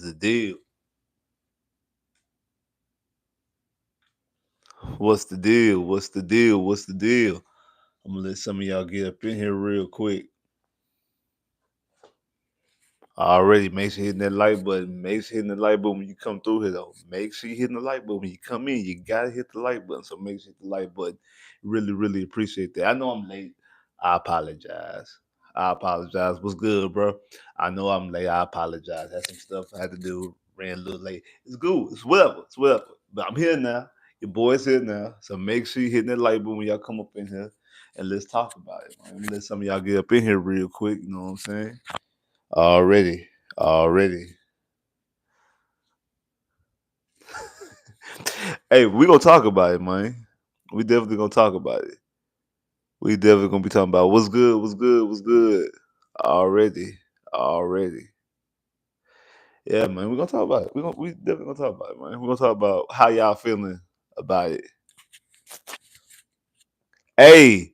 the deal? What's the deal? What's the deal? What's the deal? I'm gonna let some of y'all get up in here real quick. Already, make sure you hitting that like button. Make sure you hitting the like button when you come through here, though. Make sure you hitting the like button when you come in. You gotta hit the like button. So make sure you hit the like button. Really, really appreciate that. I know I'm late. I apologize. I apologize. What's good, bro? I know I'm late. I apologize. Had some stuff I had to do. Ran a little late. It's good. It's whatever. It's whatever. But I'm here now. Your boy's here now. So make sure you hitting that like button when y'all come up in here and let's talk about it. Man. Let some of y'all get up in here real quick. You know what I'm saying? Already, already. Hey, we gonna talk about it, man. We definitely gonna talk about it. We definitely gonna be talking about what's good, what's good, what's good. Already, already. Yeah, man. We gonna talk about it. We definitely gonna talk about it, man. We gonna talk about how y'all feeling about it. Hey,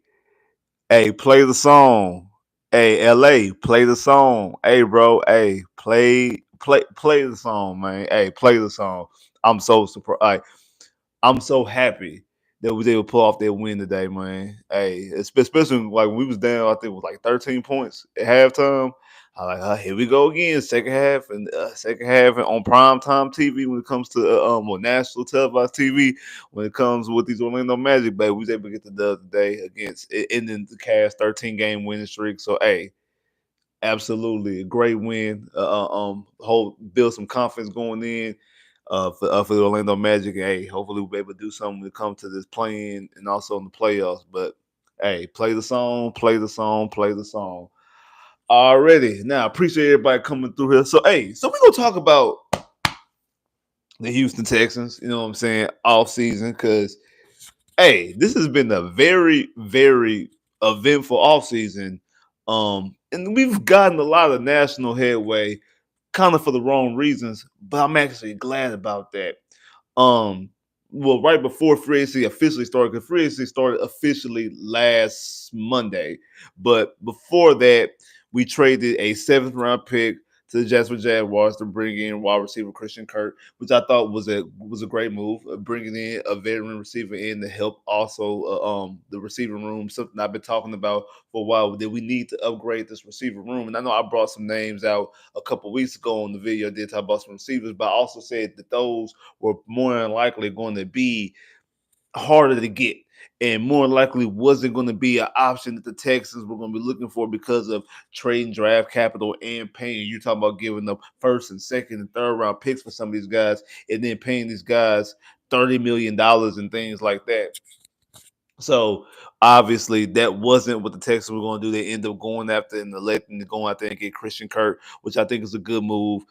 hey, play the song. Hey, LA, play the song. Hey, bro. Hey, play the song, man. Hey, play the song. I'm so surprised. I'm so happy that we was able to pull off that win today, man. Hey, especially like when we was down, I think it was like 13 points at halftime. I like, here we go again, second half, and on prime time TV when it comes to national televised TV when it comes with these Orlando Magic, baby, we was able to get the dub today against ending the Cavs 13-game winning streak. So, hey, absolutely a great win. Whole build some confidence going in for the Orlando Magic. Hey, hopefully we'll be able to do something when it comes to this playing and also in the playoffs. But hey, play the song, play the song, play the song. Already. Now appreciate everybody coming through here. So hey, so we're gonna talk about the Houston Texans, you know what I'm saying, off season, because hey, this has been a very, very eventful offseason. And we've gotten a lot of national headway kind of for the wrong reasons, but I'm actually glad about that. Um, well, right before free agency officially started, because free agency started officially last Monday. But before that, we traded a seventh round pick to the Jacksonville Jaguars to bring in wide receiver Christian Kirk, which I thought was a great move. Bringing in a veteran receiver in to help also the receiving room, something I've been talking about for a while. That we need to upgrade this receiver room, and I know I brought some names out a couple weeks ago on the video. I did talk about some receivers, but I also said that those were more than likely going to be harder to get and more likely wasn't going to be an option that the Texans were going to be looking for because of trading draft capital and paying. You're talking about giving up first and second and third round picks for some of these guys and then paying these guys $30 million and things like that. So obviously that wasn't what the Texans were going to do. They ended up going after and electing to go out there and get Christian Kirk, which I think is a good move.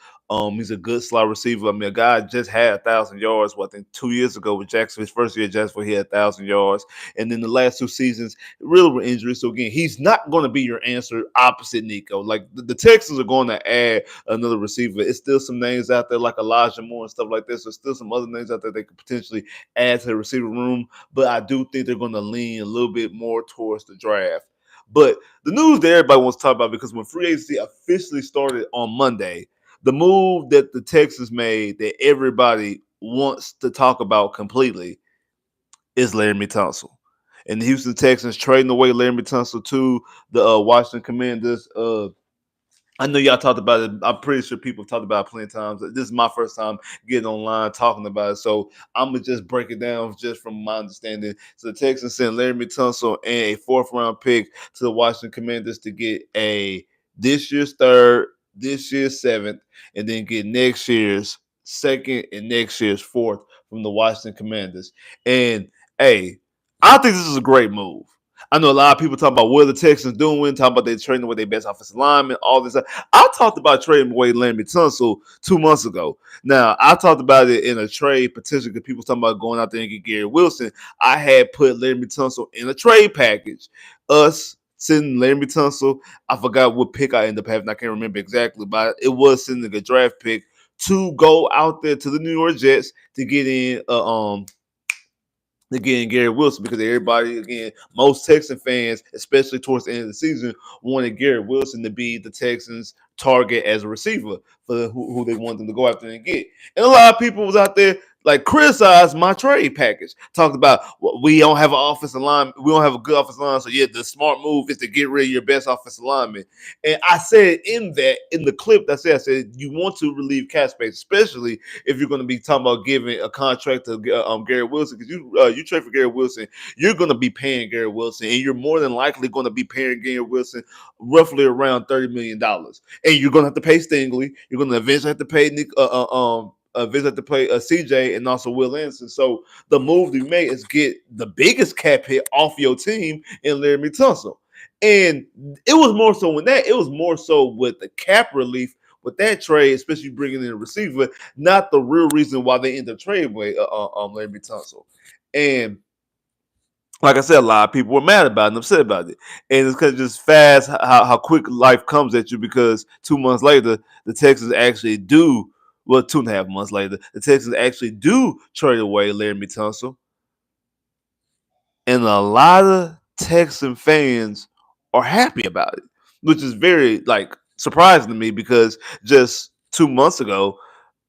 He's a good slot receiver. I mean, a guy just had 1,000 yards. Well, I think 2 years ago with Jackson, his first year at Jacksonville, he had 1,000 yards, and then the last two seasons really were injuries. So again, he's not going to be your answer opposite Nico. Like the Texans are going to add another receiver. It's still some names out there like Elijah Moore and stuff like this. So still some other names out there they could potentially add to the receiver room, but I do think they're going to lean a little bit more towards the draft. But the news that everybody wants to talk about, because when free agency officially started on Monday, the move that the Texans made that everybody wants to talk about completely is Laramie Tunsil. And the Houston Texans trading away Laramie Tunsil to the Washington Commanders. I know y'all talked about it. I'm pretty sure people have talked about it plenty of times. This is my first time getting online talking about it. So I'm going to just break it down just from my understanding. So the Texans sent Laramie Tunsil and a fourth round pick to the Washington Commanders to get a this year's third, this year's seventh, and then get next year's second and next year's fourth from the Washington Commanders. And hey, I think this is a great move. I know a lot of people talk about what the Texans doing, talking about they trading away their best offensive lineman, all this. I talked about trading away Laramie Tunsil 2 months ago. Now, I talked about it in a trade potentially because people talking about going out there and get Gary Wilson. I had put Laramie Tunsil in a trade package. Us sending Laramie Tunsil, I forgot what pick I ended up having. I can't remember exactly, but it was sending a draft pick to go out there to the New York Jets to get in again Gary Wilson, because everybody, again, most Texan fans, especially towards the end of the season, wanted Gary Wilson to be the Texans target as a receiver for who they want them to go after and get. And a lot of people was out there like criticized my trade package. Talked about, well, we don't have an offensive line, we don't have a good offensive line. So yeah, the smart move is to get rid of your best offensive lineman. And I said in the clip that I said you want to relieve cap space, especially if you're going to be talking about giving a contract to Garrett Wilson, because you trade for Garrett Wilson, you're going to be paying Garrett Wilson, and you're more than likely going to be paying Garrett Wilson roughly around $30 million. And you're going to have to pay Stingley. You're going to eventually have to pay Nick. Visit to play CJ and also Will Anderson. So the move you made is get the biggest cap hit off your team in Laramie Tunsil. And it was more so with the cap relief with that trade, especially bringing in a receiver, not the real reason why they ended up trading with Laramie Tunsil. And like I said, a lot of people were mad about it and upset about it. And it's because just fast how quick life comes at you, because 2 months later, the Texans actually do, well, 2.5 months later, the Texans actually do trade away Laramie Tunsil. And a lot of Texan fans are happy about it, which is very surprising to me, because just 2 months ago,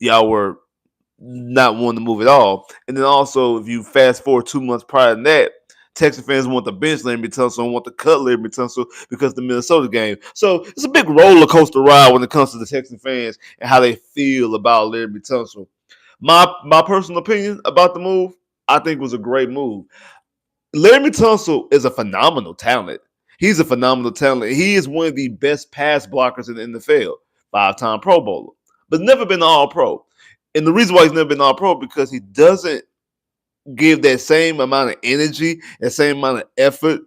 y'all were not wanting to move at all. And then also, if you fast forward 2 months prior to that, Texas fans want to bench Laramie Tunsil and want to cut Laramie Tunsil because of the Minnesota game. So it's a big roller coaster ride when it comes to the Texan fans and how they feel about Laramie Tunsil. My personal opinion about the move, I think was a great move. Laramie Tunsil is a phenomenal talent. He's a phenomenal talent. He is one of the best pass blockers in the NFL, 5-time Pro Bowler, but never been All-Pro. And the reason why he's never been All-Pro because he doesn't give that same amount of energy, that same amount of effort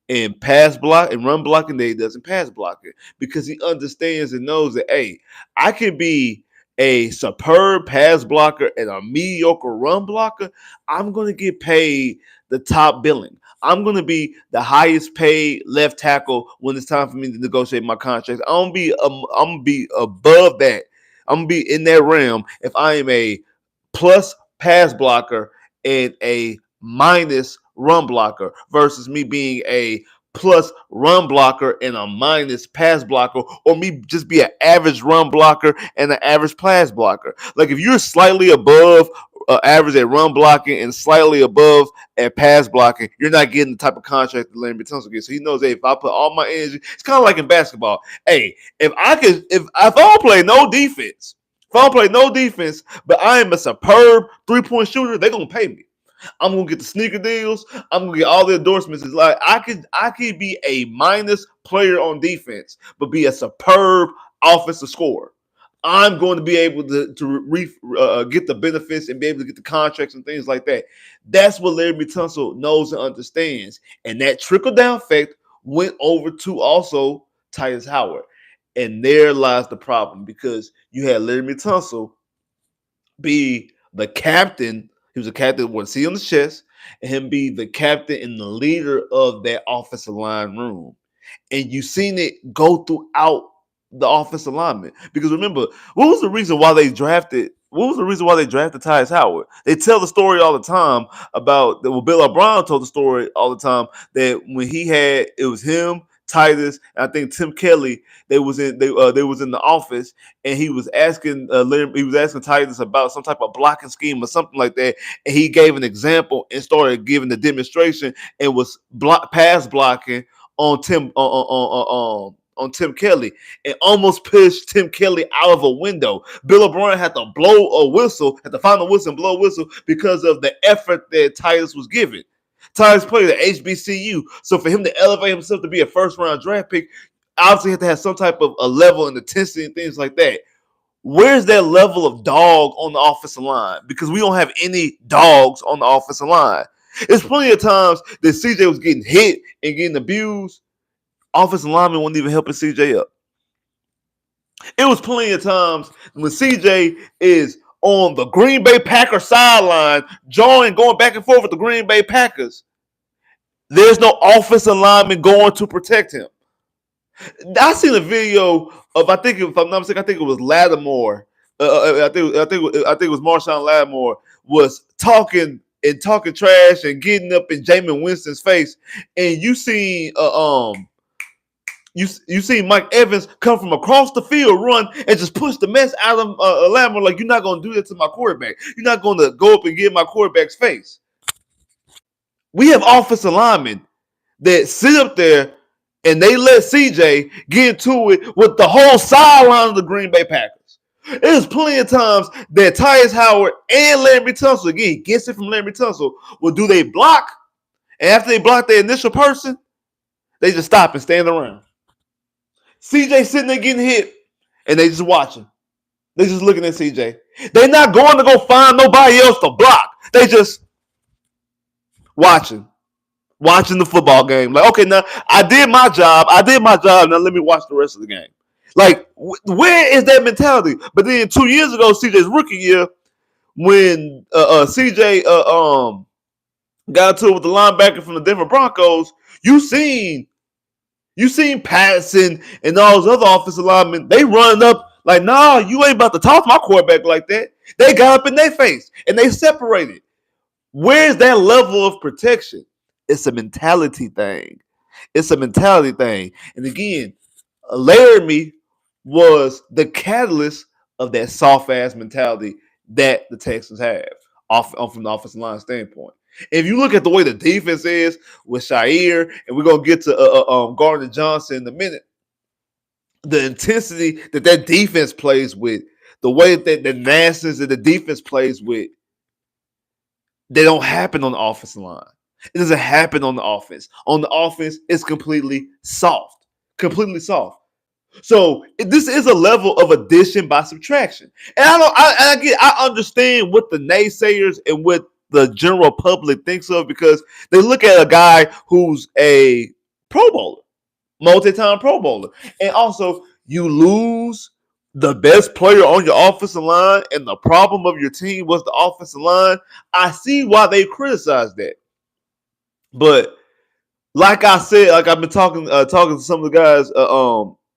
in pass block and run blocking that he does in pass blocking, because he understands and knows that, hey, I can be a superb pass blocker and a mediocre run blocker. I'm going to get paid the top billing. I'm going to be the highest paid left tackle when it's time for me to negotiate my contract. I'm gonna be above that. I'm gonna be in that realm if I am a plus pass blocker and a minus run blocker versus me being a plus run blocker and a minus pass blocker, or me just be an average run blocker and an average pass blocker. Like if you're slightly above average at run blocking and slightly above at pass blocking, you're not getting the type of contract that Laramie Tunsil gets. So he knows, hey, if I put all my energy, it's kind of like in basketball. Hey, if I don't play no defense, but I am a superb 3-point shooter, they're gonna pay me. I'm gonna get the sneaker deals. I'm gonna get all the endorsements. It's like I could be a minus player on defense, but be a superb offensive scorer. I'm going to be able to get the benefits and be able to get the contracts and things like that. That's what Laramie Tunsil knows and understands. And that trickle-down effect went over to also Tytus Howard. And there lies the problem, because you had Laramie Tunsil be the captain. He was a captain with a C on the chest, and him be the captain and the leader of that offensive line room. And you've seen it go throughout the offensive lineman. Because remember, what was the reason why they drafted Tyus Howard? They tell the story all the time about that. Well, Bill O'Brien told the story all the time that when it was him, Titus, and I think Tim Kelly. They was in the office, and he was asking Titus about some type of blocking scheme or something like that. And he gave an example and started giving the demonstration, and was pass blocking on Tim Kelly, and almost pushed Tim Kelly out of a window. Bill O'Brien had to blow a whistle, had to find a whistle and blow a whistle because of the effort that Titus was giving. Titus played at HBCU, so for him to elevate himself to be a first-round draft pick, obviously had to have some type of a level and intensity and things like that. Where's that level of dog on the offensive line? Because we don't have any dogs on the offensive line. There's plenty of times that CJ was getting hit and getting abused. Offensive lineman wasn't even helping CJ up. It was plenty of times when CJ is on the Green Bay Packers sideline, going back and forth with the Green Bay Packers. There's no offensive lineman going to protect him. I seen a video of, I think if I'm not mistaken, I think it was Lattimore. I think it was Marshawn Lattimore was talking trash and getting up in Jameis Winston's face, and you seen You see Mike Evans come from across the field, run, and just push the mess out of Lamar. Like, you're not going to do that to my quarterback. You're not going to go up and get my quarterback's face. We have offensive linemen that sit up there and they let CJ get into it with the whole sideline of the Green Bay Packers. There's plenty of times that Tyus Howard and Laramie Tunsil, again, gets it from Laramie Tunsil, will do they block, and after they block their initial person, they just stop and stand around. CJ sitting there getting hit, and they just watching. They just looking at CJ. They're not going to go find nobody else to block. They just watching the football game. Like, okay, now I did my job. Now let me watch the rest of the game. Like, where is that mentality? But then 2 years ago, CJ's rookie year, when CJ got into it with the linebacker from the Denver Broncos, you seen Patterson and all those other offensive linemen. They running up like, nah, you ain't about to talk to my quarterback like that. They got up in their face and they separated. Where's that level of protection? It's a mentality thing. And again, Laramie was the catalyst of that soft-ass mentality that the Texans have from the offensive line standpoint. If you look at the way the defense is with Shire, and we're going to get to Gardner Johnson in a minute, the intensity that defense plays with, the way that the nastiness that the defense plays with, they don't happen on the offensive line. It doesn't happen on the offense. On the offense, it's completely soft. So this is a level of addition by subtraction. And I understand what the naysayers and what the general public thinks of, because they look at a guy who's a Pro Bowler, multi-time Pro Bowler, and also you lose the best player on your offensive line, and the problem of your team was the offensive line. I see why they criticize that. But like I said, like I've been talking to some of the guys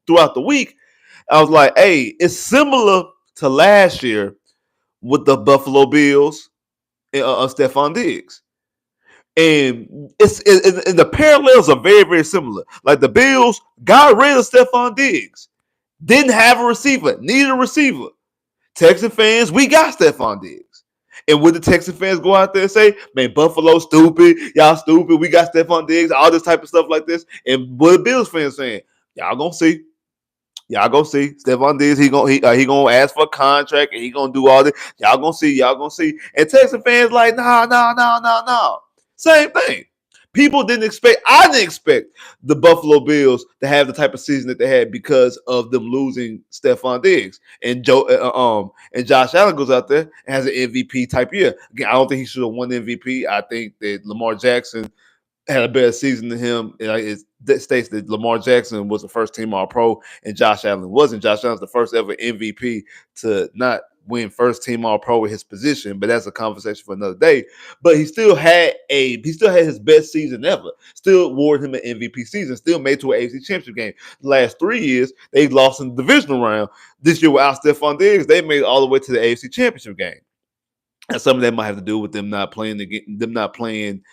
throughout the week, I was like, hey, it's similar to last year with the Buffalo Bills and Stephon Diggs. And and the parallels are very, very similar. Like, the Bills got rid of Stephon Diggs, didn't have a receiver, needed a receiver. Texan fans, we got Stephon Diggs. And would the Texan fans go out there and say, man, Buffalo stupid, y'all stupid, we got Stephon Diggs, all this type of stuff like this? And what the Bills fans saying, y'all gonna see. Stephon Diggs, he gonna ask for a contract, and he gonna do all this. Y'all gonna see. And Texan fans like, no. Same thing. I didn't expect the Buffalo Bills to have the type of season that they had because of them losing Stephon Diggs. And Josh Allen goes out there and has an MVP type year. Again, I don't think he should have won the MVP. I think that Lamar Jackson had a better season than him. It states that Lamar Jackson was the first team All-Pro and Josh Allen wasn't. Josh Allen's the first ever MVP to not win first team All-Pro with his position, but that's a conversation for another day. But he still had his best season ever. Still awarded him an MVP season. Still made to an AFC Championship game. The last 3 years, they lost in the divisional round. This year without Stephon Diggs, they made it all the way to the AFC Championship game. And some of that might have to do with them not playing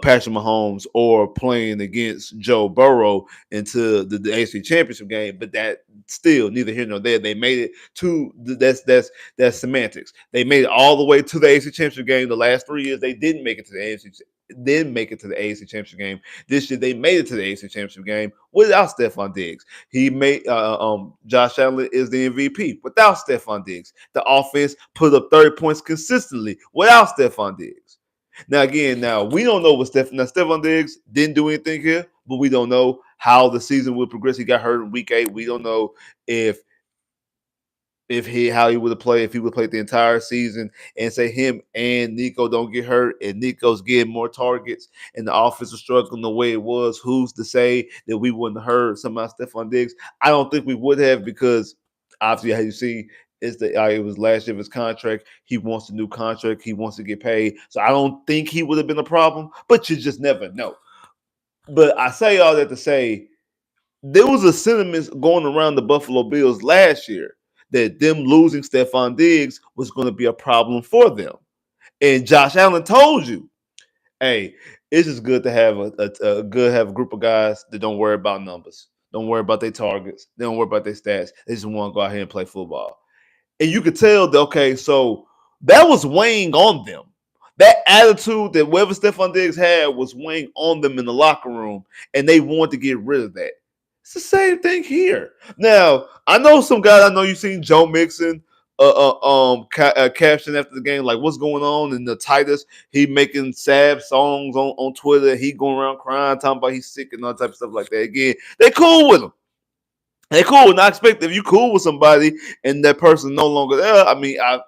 Patrick Mahomes or playing against Joe Burrow into the AFC Championship game, but that still neither here nor there. They made it to that's semantics. They made it all the way to the AFC Championship game. The last 3 years, they didn't make it to the AFC Championship game. This year, they made it to the AFC Championship game without Stephon Diggs. He made Josh Allen is the MVP without Stephon Diggs. The offense put up 30 points consistently without Stephon Diggs. Now, we don't know what Stephon Diggs didn't do anything here, but we don't know how the season will progress. He got hurt in week 8. We don't know how he would have played, if he would have played the entire season, and say him and Nico don't get hurt and Nico's getting more targets and the offense is struggling the way it was. Who's to say that we wouldn't have heard something about Stephon Diggs? I don't think we would have, because obviously, how you see, it was last year of his contract. He wants a new contract. He wants to get paid. So I don't think he would have been a problem, but you just never know. But I say all that to say, there was a sentiment going around the Buffalo Bills last year that them losing Stephon Diggs was going to be a problem for them. And Josh Allen told you, hey, it's just good to have a group of guys that don't worry about numbers. Don't worry about their targets. They don't worry about their stats. They just want to go out here and play football. And you could tell that, okay, so that was weighing on them. That attitude that whatever Stephon Diggs had was weighing on them in the locker room, and they wanted to get rid of that. It's the same thing here. Now, I know some guys. I know you've seen Joe Mixon caption after the game, like, what's going on in the Titus? He making sad songs on Twitter. He going around crying, talking about he's sick and all type of stuff like that. Again, they cool with him. They cool. And I expect if you cool with somebody and that person no longer there, I mean, I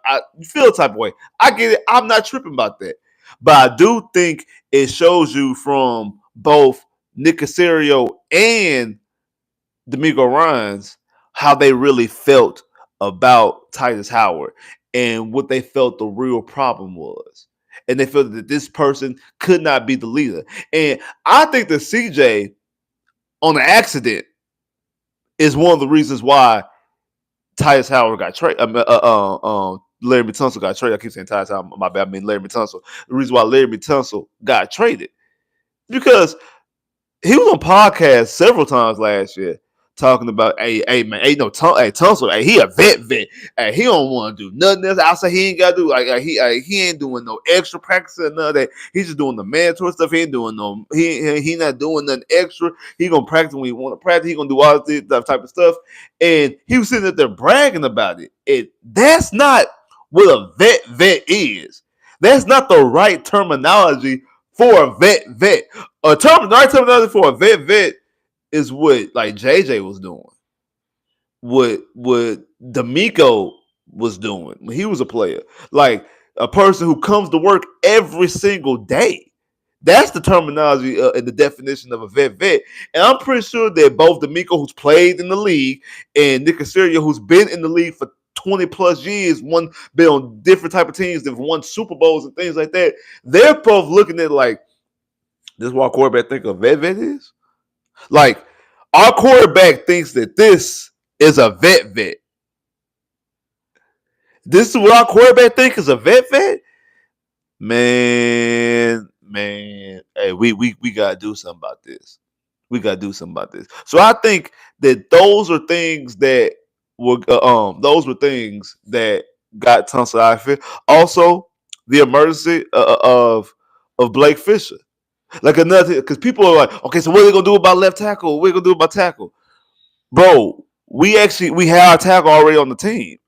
feel a type of way. I get it. I'm not tripping about that. But I do think it shows you from both Nick Casario and D'Amico Ryans how they really felt about Titus Howard and what they felt the real problem was. And they felt that this person could not be the leader. And I think that CJ, on an accident, is one of the reasons why Titus Howard got traded. Laramie Tunsil got traded. I keep saying Titus Howard. My bad. I mean Laramie Tunsil. The reason why Laramie Tunsil got traded because he was on podcasts several times last year talking about, hey man, Tunsil, hey, he a vet. Hey, he don't want to do nothing else. I say he ain't got to do he ain't doing no extra practice or none of that. He's just doing the mandatory stuff. He ain't doing no he not doing nothing extra. He gonna practice when he want to practice. He gonna do all this type of stuff. And he was sitting there bragging about it. That's not what a vet is. That's not the right terminology for a vet. The right terminology for a vet is what like JJ was doing, what D'Amico was doing when he was a player, like a person who comes to work every single day. That's the terminology and the definition of a vet. And I'm pretty sure that both D'Amico, who's played in the league, and Nick Casario, who's been in the league for 20 plus years, been on different type of teams, they've won Super Bowls and things like that. They're both looking at like, this is what our quarterback think a vet is. Like, our quarterback thinks that this is a vet. This is what our quarterback thinks is a vet. Man. Hey, we gotta do something about this. So I think that those were things that got Tunsil out of it. Also, the emergency of Blake Fisher. Like another, because people are like, okay, so what are they gonna do about left tackle? What are they gonna do about tackle? Bro, we have our tackle already on the team.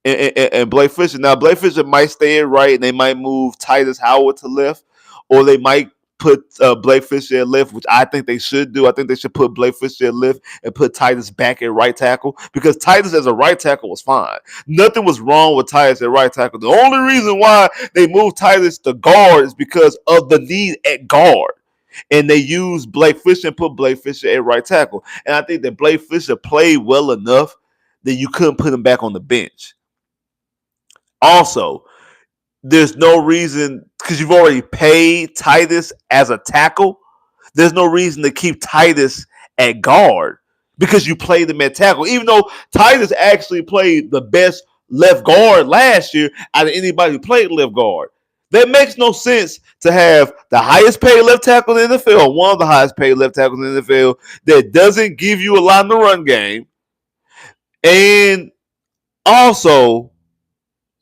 And Blake Fisher. Now, Blake Fisher might stay in right, and they might move Titus Howard to left, or they might put Blake Fisher at left, which I think they should do. I think they should put Blake Fisher at left and put Titus back at right tackle, because Titus as a right tackle was fine. Nothing was wrong with Titus at right tackle. The only reason why they moved Titus to guard is because of the need at guard. And they used Blake Fisher and put Blake Fisher at right tackle. And I think that Blake Fisher played well enough that you couldn't put him back on the bench. Also, there's no reason, because you've already paid Titus as a tackle, there's no reason to keep Titus at guard because you played him at tackle. Even though Titus actually played the best left guard last year out of anybody who played left guard. That makes no sense to have the highest paid left tackle in the NFL, one of the highest paid left tackles in the NFL, that doesn't give you a lot in the run game, and also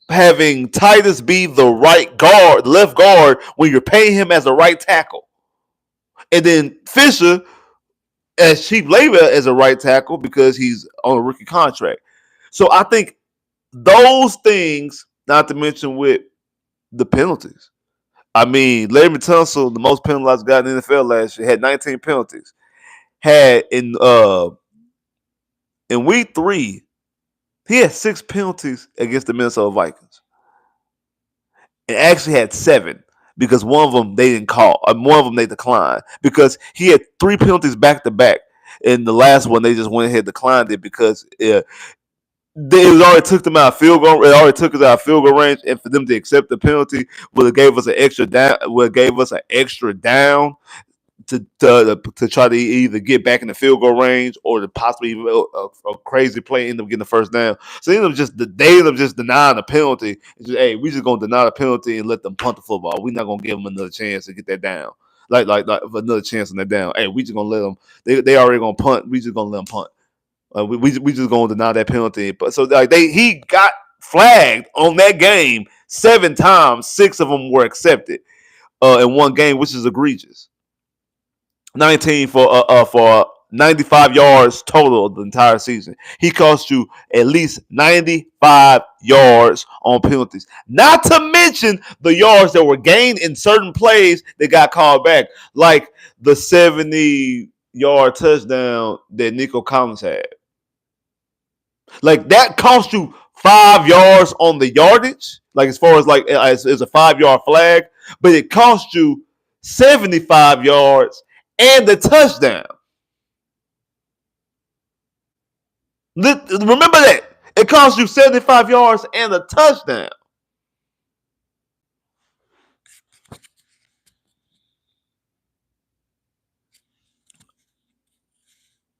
having Titus be the left guard, when you're paying him as a right tackle. And then Fisher as cheap labor as a right tackle because he's on a rookie contract. So I think those things, not to mention with the penalties. I mean, Laramie Tunsil, the most penalized guy in the NFL last year, had 19 penalties. Had in week 3, he had 6 penalties against the Minnesota Vikings. And actually had 7 because one of them they didn't call. One of them they declined because he had 3 penalties back to back. And the last one they just went ahead and declined it because it already took them out of field goal. It already took us out of field goal range, and for them to accept the penalty would have gave us an extra down. To try to either get back in the field goal range or to possibly even a crazy play end up getting the first down. So they end up just denying the penalty. It's just, hey, we just gonna deny the penalty and let them punt the football. We're not gonna give them another chance to get that down. for another chance on that down. Hey, we just gonna let them. They already gonna punt. We just gonna let them punt. We just gonna deny that penalty. But so like he got flagged on that game 7 times. 6 of them were accepted in one game, which is egregious. 19 for 95 yards total the entire season. He cost you at least 95 yards on penalties. Not to mention the yards that were gained in certain plays that got called back, like the 70-yard touchdown that Nico Collins had. Like that cost you 5 yards on the yardage, like as far as like it's a 5-yard flag, but it cost you 75 yards and the touchdown. Remember that. It cost you 75 yards and a touchdown.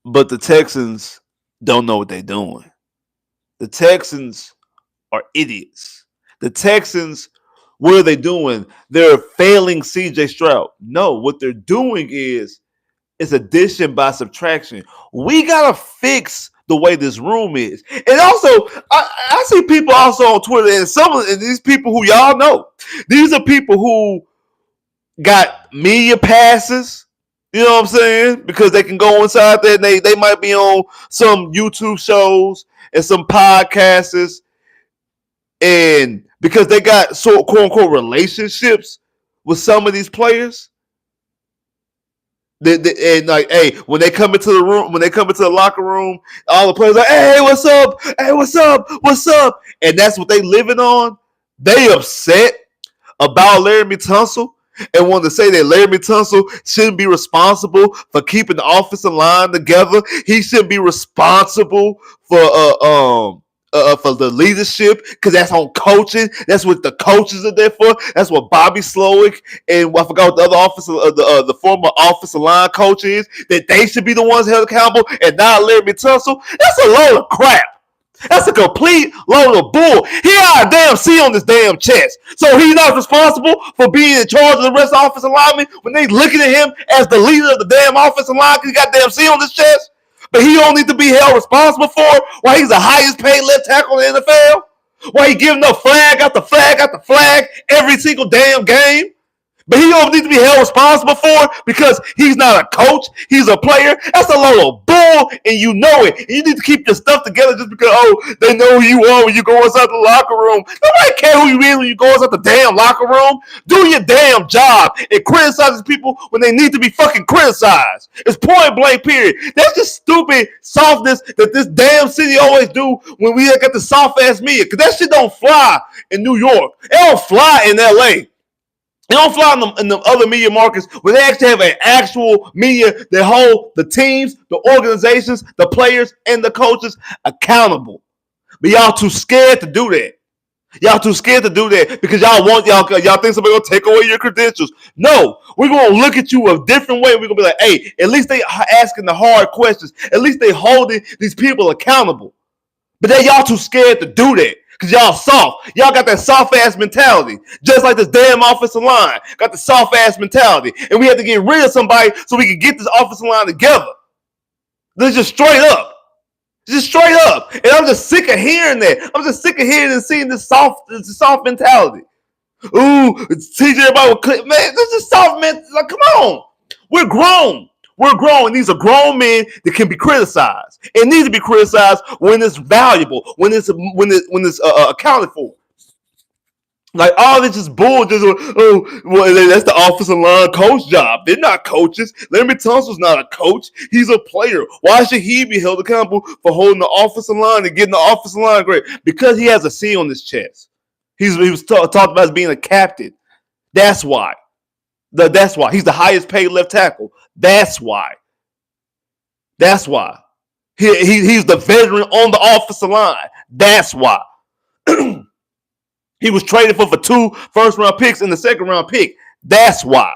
But the Texans don't know what they're doing. The Texans are idiots. The Texans, what are they doing? They're failing CJ Stroud. No, what they're doing is addition by subtraction. We gotta fix the way this room is. And also, I see people also on Twitter, and some of these people who y'all know, these are people who got media passes. You know what I'm saying? Because they can go inside there and they might be on some YouTube shows and some podcasts, and because they got quote unquote relationships with some of these players. And like, hey, when they come into the room, when they come into the locker room, all the players are like, hey, what's up? Hey, what's up? What's up? And that's what they living on. They upset about Laramie Tunsil and want to say that Laramie Tunsil shouldn't be responsible for keeping the offensive line together. He shouldn't be responsible for the leadership, because that's on coaching. That's what the coaches are there for. That's what Bobby Slowick and I forgot what the other the former offensive line coach is. That they should be the ones held accountable and not Laramie Tunsil. That's a load of crap. That's a complete load of bull. He got a damn C on his damn chest, so he's not responsible for being in charge of the rest of the offensive linemen when they looking at him as the leader of the damn offensive line because he got damn C on his chest. But he don't need to be held responsible for it while he's the highest paid left tackle in the NFL. While he giving up flag after flag after flag every single damn game. But he don't need to be held responsible for it because he's not a coach. He's a player. That's a load of bull, and you know it. And you need to keep your stuff together just because, they know who you are when you go inside the locker room. Nobody care who you is when you go inside the damn locker room. Do your damn job and criticize people when they need to be fucking criticized. It's point blank, period. That's just stupid softness that this damn city always do when we got the soft-ass media. Because that shit don't fly in New York. It don't fly in L.A. They don't fly in the other media markets where they actually have an actual media that hold the teams, the organizations, the players, and the coaches accountable. But y'all too scared to do that. Y'all too scared to do that because y'all think somebody gonna take away your credentials. No, we're gonna look at you a different way. We're gonna be like, hey, at least they asking the hard questions. At least they holding these people accountable. But then y'all too scared to do that. Because y'all soft. Y'all got that soft-ass mentality. Just like this damn offensive line. Got the soft-ass mentality. And we have to get rid of somebody so we can get this offensive line together. This just straight up. Just straight up. And I'm just sick of hearing that. I'm just sick of hearing and seeing this soft mentality. Ooh, teach everybody with clip. Man, this is soft, man. Like, come on. We're grown. We're grown. These are grown men that can be criticized. It needs to be criticized when it's valuable, when it's accounted for. Like all this is bull. Just that's the offensive line coach job. They're not coaches. Laramie Tunsil's not a coach. He's a player. Why should he be held accountable for holding the offensive line and getting the offensive line great? Because he has a C on his chest. He was talked about as being a captain. That's why. That's why he's the highest paid left tackle. That's why. That's why. He's the veteran on the offensive line. That's why. He was traded for 2 first-round picks and the second-round pick. That's why.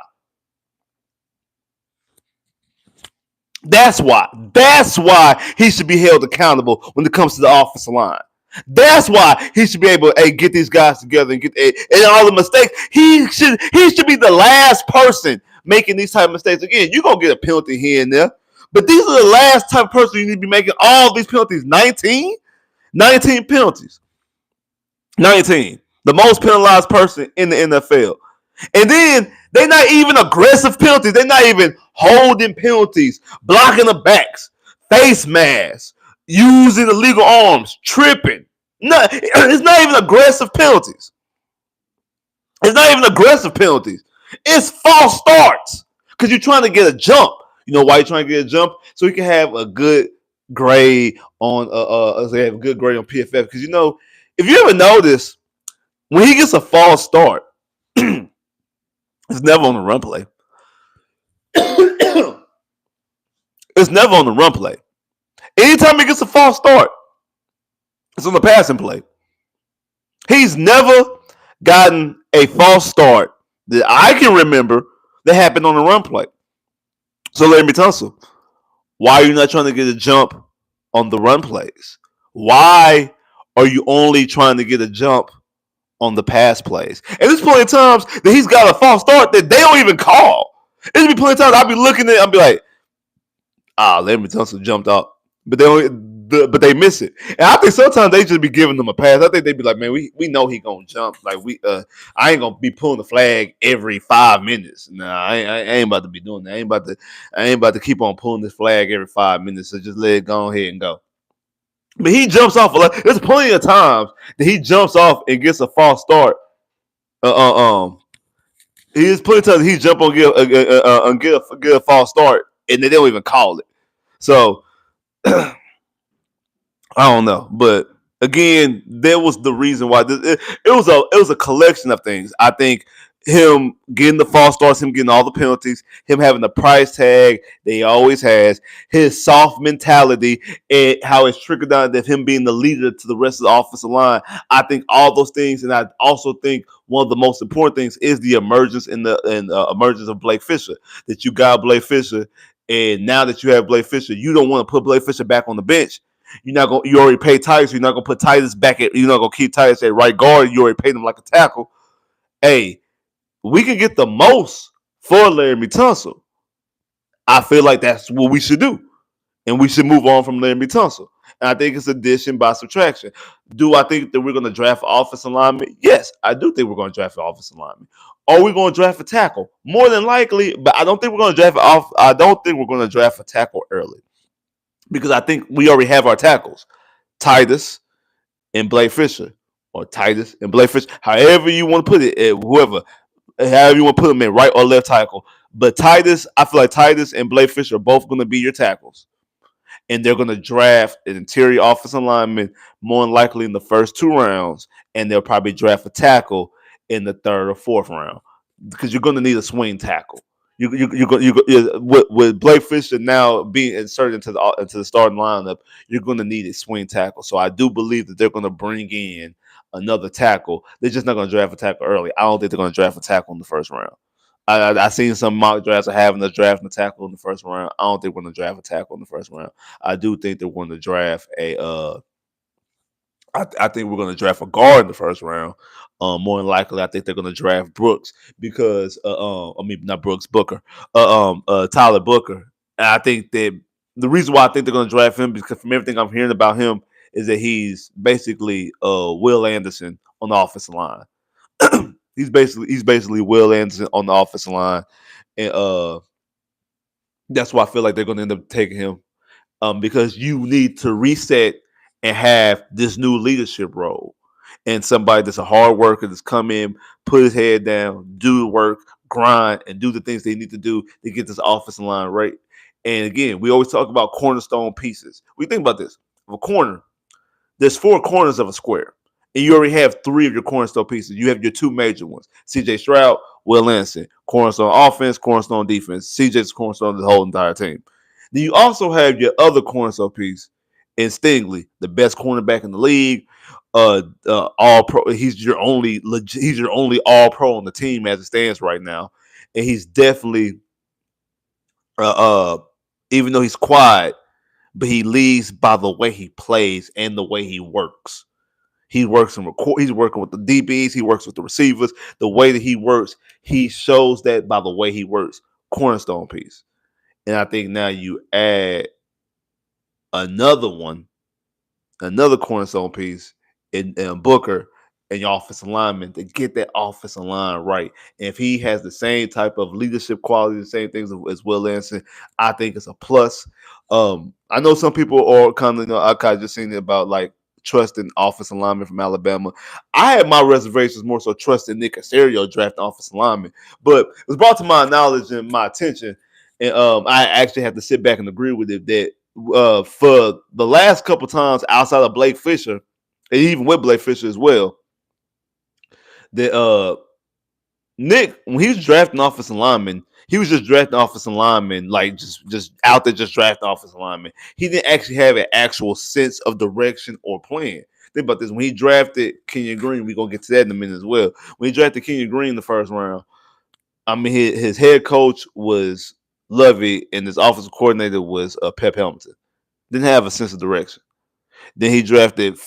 That's why. That's why he should be held accountable when it comes to the offensive line. That's why he should be able to get these guys together and get and all the mistakes. He should be the last person making these type of mistakes again, you're going to get a penalty here and there. But these are the last type of person you need to be making all these penalties. 19 penalties. 19. The most penalized person in the NFL. And then they're not even aggressive penalties. They're not even holding penalties, blocking the backs, face masks, using illegal arms, tripping. No, it's not even aggressive penalties. It's not even aggressive penalties. It's false starts because you're trying to get a jump. You know why you're trying to get a jump? So you can have a good grade on have a good grade on PFF. Because you know, if you ever notice, when he gets a false start, it's never on the run play. It's never on the run play. Anytime he gets a false start, it's on the passing play. He's never gotten a false start that I can remember that happened on the run play. So Laramie Tunsil, why are you not trying to get a jump on the run plays? Why are you only trying to get a jump on the pass plays? And there's plenty of times that he's got a false start that they don't even call. There's be plenty of times I'll be looking at it, I'll be like, Laramie Tunsil jumped out. But they miss it. And I think sometimes they just be giving them a pass. I think they be like, man, we know he gonna jump. Like I ain't gonna be pulling the flag every 5 minutes. Nah, I ain't about to be doing that. I ain't about to keep on pulling this flag every 5 minutes. So just let it go ahead and go. But he jumps off. There's plenty of times that he jumps off and gets a false start. There's plenty of times he jump on get a false start and they don't even call it. So I don't know, but again, there was the reason why it was a collection of things. I think him getting the false starts, him getting all the penalties, him having the price tag that he always has, his soft mentality, and how it's trickled down to him being the leader to the rest of the offensive line. I think all those things, and I also think one of the most important things is the emergence emergence of Blake Fisher. That you got Blake Fisher, and now that you have Blake Fisher, you don't want to put Blake Fisher back on the bench. You already paid Titus. You're not gonna put Titus back at. You're not gonna keep Titus at right guard. You already paid him like a tackle. Hey, we can get the most for Laramie Tunsil. I feel like that's what we should do, and we should move on from Laramie Tunsil. And I think it's addition by subtraction. Do I think that we're going to draft an offensive lineman? Yes, I do think we're going to draft an offensive lineman. Are we going to draft a tackle? More than likely, but I don't think we're going to draft I don't think we're going to draft a tackle early. Because I think we already have our tackles, Titus and Blake Fisher, or Titus and Blake Fisher, however you want to put it, however you want to put them in, right or left tackle. But Titus, I feel like Titus and Blake Fisher are both going to be your tackles, and they're going to draft an interior offensive lineman more than likely in the first 2 rounds, and they'll probably draft a tackle in the 3rd or 4th round because you're going to need a swing tackle. With Blake Fisher now being inserted into the starting lineup, you're going to need a swing tackle. So I do believe that they're going to bring in another tackle. They're just not going to draft a tackle early. I don't think they're going to draft a tackle in the 1st round. I seen some mock drafts of having a draft a tackle in the 1st round. I don't think we're going to draft a tackle in the 1st round. I do think they're going to draft I think we're going to draft a guard in the 1st round. More than likely, I think they're going to draft Brooks because, not Brooks, Booker, Tyler Booker. And I think that the reason why I think they're going to draft him because from everything I'm hearing about him is that he's basically Will Anderson on the offensive line. he's basically Will Anderson on the offensive line, and that's why I feel like they're going to end up taking him because you need to reset and have this new leadership role. And somebody that's a hard worker that's come in, put his head down, do the work, grind, and do the things they need to do to get this offensive line right. And again, we always talk about cornerstone pieces. We think about this. A corner, there's 4 corners of a square. And you already have 3 of your cornerstone pieces. You have your 2 major ones. CJ Stroud, Will Anderson. Cornerstone offense, cornerstone defense. CJ's cornerstone of the whole entire team. Then you also have your other cornerstone piece in Stingley, the best cornerback in the league. All pro. He's your only all pro on the team as it stands right now, and he's definitely even though he's quiet, but he leads by the way he plays and the way he works. He works he's working with the DBs. He works with the receivers. The way that he works, he shows that by the way he works. cornerstone piece. And I think now you add another one, another cornerstone piece in Booker and your offensive lineman to get that offensive line right. And if he has the same type of leadership quality, the same things as Will Anderson, I think it's a plus. I know some people are kind of, I kind of just seen it about like trusting offensive lineman from Alabama. I had my reservations more so trusting Nick Caserio drafting offensive lineman, but it was brought to my knowledge and my attention, and I actually had to sit back and agree with it that for the last couple times outside of Blake Fisher, and even with Blake Fisher as well, that Nick, when he was drafting offensive linemen, he was just drafting offensive linemen, like just out there just drafting offensive linemen. He didn't actually have an actual sense of direction or plan. Think about this. When he drafted Kenyon Green, we're gonna get to that in a minute as well. When he drafted Kenyon Green in the first round, I mean his head coach was Lovey and his offensive coordinator was Pep Hamilton. Didn't have a sense of direction. Then he drafted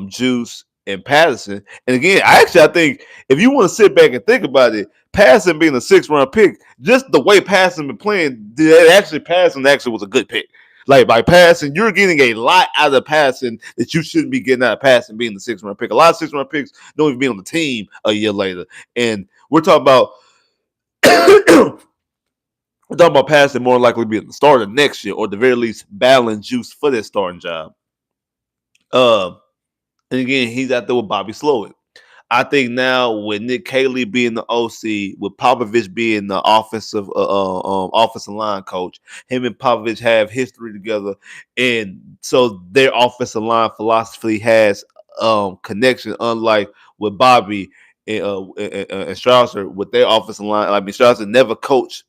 Juice and Patterson. And again, I think if you want to sit back and think about it, Patterson being a 6th-round pick, just the way Patterson been playing, Patterson actually was a good pick. Like by Patterson, you're getting a lot out of Patterson that you shouldn't be getting out of Patterson being the 6th-round pick. A lot of 6th-round picks don't even be on the team a year later. And we're talking about Patterson more likely being the starter next year, or at the very least battling Juice for that starting job. And again, he's out there with Bobby Slowick. I think now with Nick Caley being the OC, with Popovich being the offensive line coach, him and Popovich have history together, and so their offensive line philosophy has connection. Unlike with Bobby and Strausser, with their offensive line, I mean Strausser never coached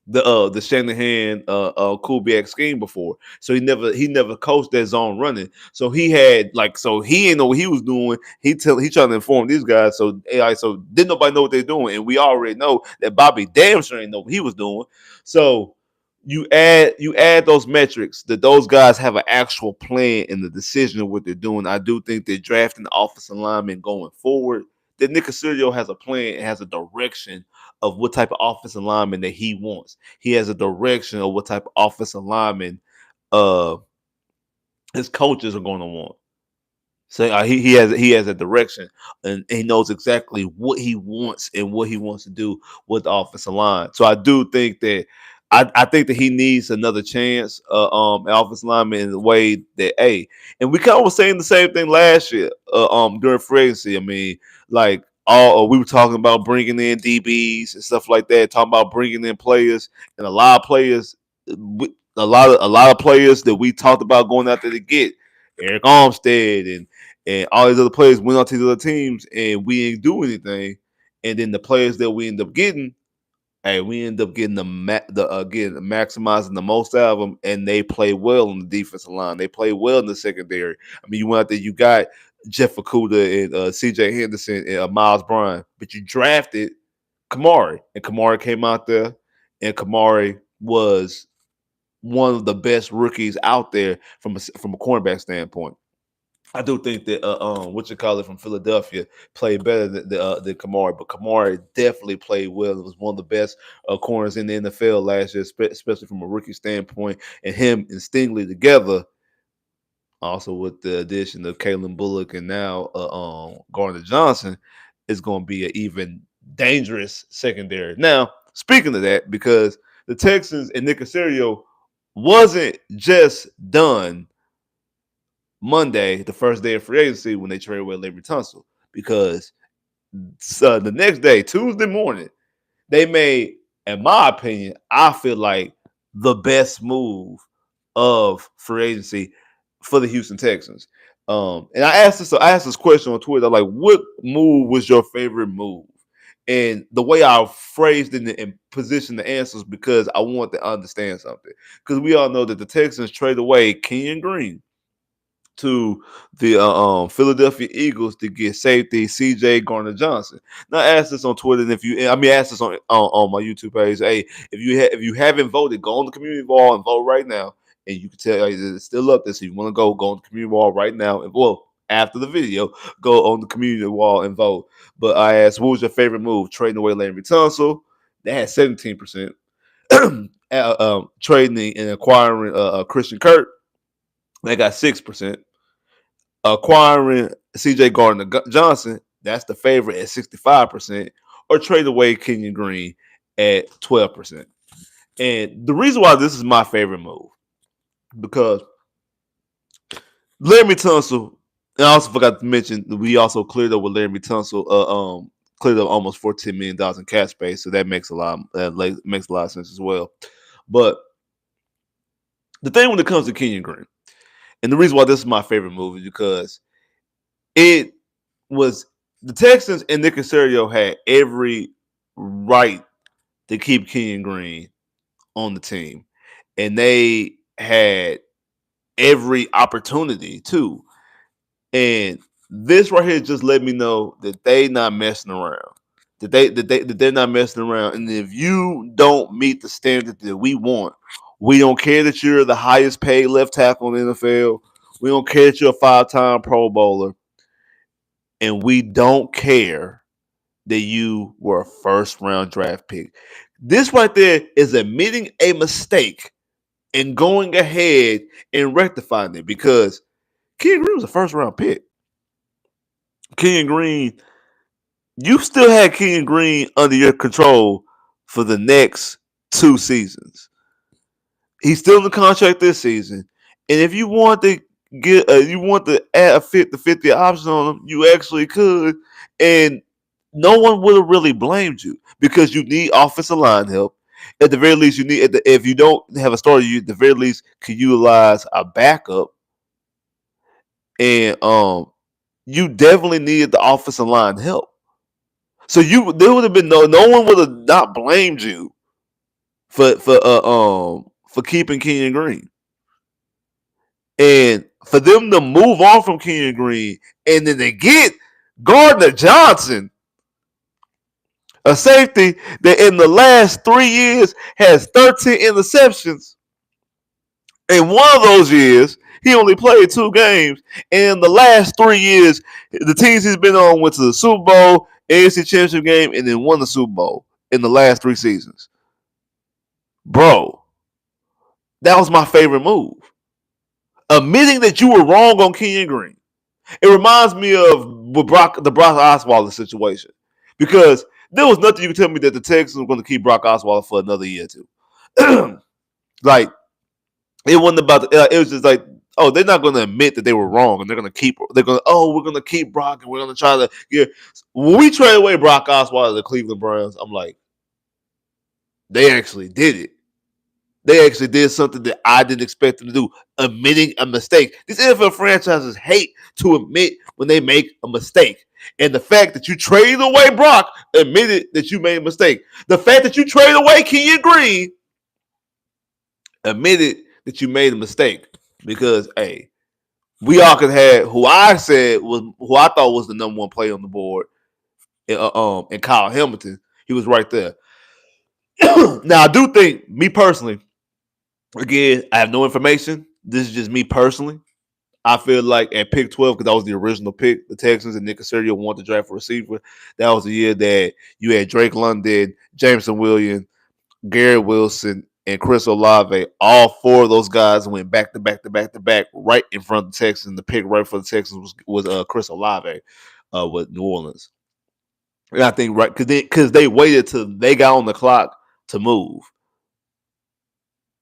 the Shanahan Kubiak scheme before. So he never coached that zone running. So he had he didn't know what he was doing. He trying to inform these guys. So so didn't nobody know what they're doing. And we already know that Bobby damn sure didn't know what he was doing. So you add those metrics that those guys have an actual plan in the decision of what they're doing. I do think that drafting the offensive lineman going forward, that Nick Caserio has a plan and has a direction of what type of offensive lineman that he wants. He has a direction of what type of offensive lineman his coaches are going to want. So he has a direction, and he knows exactly what he wants and what he wants to do with the offensive line. So I do think that I think that he needs another chance, offensive lineman in the way that and we kind of was saying the same thing last year, during free agency. I mean, like we were talking about bringing in DBs and stuff like that, talking about bringing in players, and a lot of players, a lot of players that we talked about going out there to get Eric Armstead and all these other players went on to the other teams, and we didn't do anything. And then the players that we end up getting, we end up getting again maximizing the most out of them, and they play well on the defensive line. They play well in the secondary. I mean, you went out there, you got Jeff Okudah and C.J. Henderson and Miles Bryant, but you drafted Kamari, and Kamari came out there, and Kamari was one of the best rookies out there from a cornerback standpoint. I do think that from Philadelphia played better than Kamari, but Kamari definitely played well. It was one of the best corners in the NFL last year, especially from a rookie standpoint. And him and Stingley together, also with the addition of Kalen Bullock and now Gardner Johnson, is going to be an even dangerous secondary. Now, speaking of that, because the Texans and Nick Caserio wasn't just done Monday, the first day of free agency, when they traded away Laramie Tunsil, because the next day, Tuesday morning, they made, in my opinion, I feel like the best move of free agency for the Houston Texans. And I asked this question on Twitter, like, what move was your favorite move? And the way I phrased it and positioned the answers, because I want to understand something. Because we all know that the Texans traded away Kenyon Green to the Philadelphia Eagles to get safety C.J. Gardner Johnson. Now, I asked this on Twitter, and asked this on my YouTube page. Hey, if you haven't voted, go on the community wall and vote right now. And you can tell it's still up there. So you want to go on the community wall right now, and after the video, go on the community wall and vote. But I asked, what was your favorite move? Trading away Laramie Tunsil, They had 17%. Trading and acquiring Christian Kirk, they got 6%. Acquiring C.J. Gardner-Johnson, that's the favorite at 65%, or trade away Kenyon Green at 12%. And the reason why this is my favorite move, because Laramie Tunsil, and I also forgot to mention that we also cleared up with Laramie Tunsil, cleared up almost $14 million in cap space, so that makes makes a lot of sense as well. But the thing when it comes to Kenyon Green, and the reason why this is my favorite move is because it was the Texans and Nick Caserio had every right to keep Kenyon Green on the team, and they had every opportunity to. And this right here just let me know that they not messing around. That they're not messing around. And if you don't meet the standard that we want, we don't care that you're the highest paid left tackle in the NFL. We don't care that you're a 5-time Pro Bowler. And we don't care that you were a first round draft pick. This right there is admitting a mistake and going ahead and rectifying it, because Kenyon Green was a first round pick. Kenyon Green, you still had Kenyon Green under your control for the next 2 seasons. He's still in the contract this season, and if you want to add a 50-50 option on him, you actually could, and no one would have really blamed you, because you need offensive line help. At the very least, if you don't have a starter, you at the very least can utilize a backup, and you definitely needed the offensive line help. So there would have been no one would have not blamed you for keeping Kenyon Green. And for them to move on from Kenyon Green and then they get Gardner Johnson, a safety that in the last 3 years has 13 interceptions. In one of those years, he only played 2 games. And in the last 3 years, the teams he's been on went to the Super Bowl, AFC Championship game, and then won the Super Bowl in the last 3 seasons. Bro, that was my favorite move. Admitting that you were wrong on Kenyon Green. It reminds me of the Brock Osweiler situation, because there was nothing you could tell me that the Texans were going to keep Brock Osweiler for another year or 2. Like, it wasn't about it was just like, oh, they're not going to admit that they were wrong, and we're going to keep Brock, and we're going to try to get. When we trade away Brock Osweiler to the Cleveland Browns, I'm like, they actually did it. They actually did something that I didn't expect them to do, admitting a mistake. These NFL franchises hate to admit when they make a mistake. And the fact that you traded away Brock admitted that you made a mistake. The fact that you traded away Kenyon Green admitted that you made a mistake. Because, hey, we all could have who I thought was the number 1 player on the board, and Kyle Hamilton. He was right there. Now, I do think, me personally, again, I have no information. This is just me personally. I feel like at pick 12, because that was the original pick, the Texans and Nick Caserio wanted to draft a receiver. That was the year that you had Drake London, Jameson Williams, Garrett Wilson, and Chris Olave. All 4 of those guys went back to back to back to back right in front of the Texans. The pick right for the Texans was Chris Olave with New Orleans. And I think because they waited till they got on the clock to move.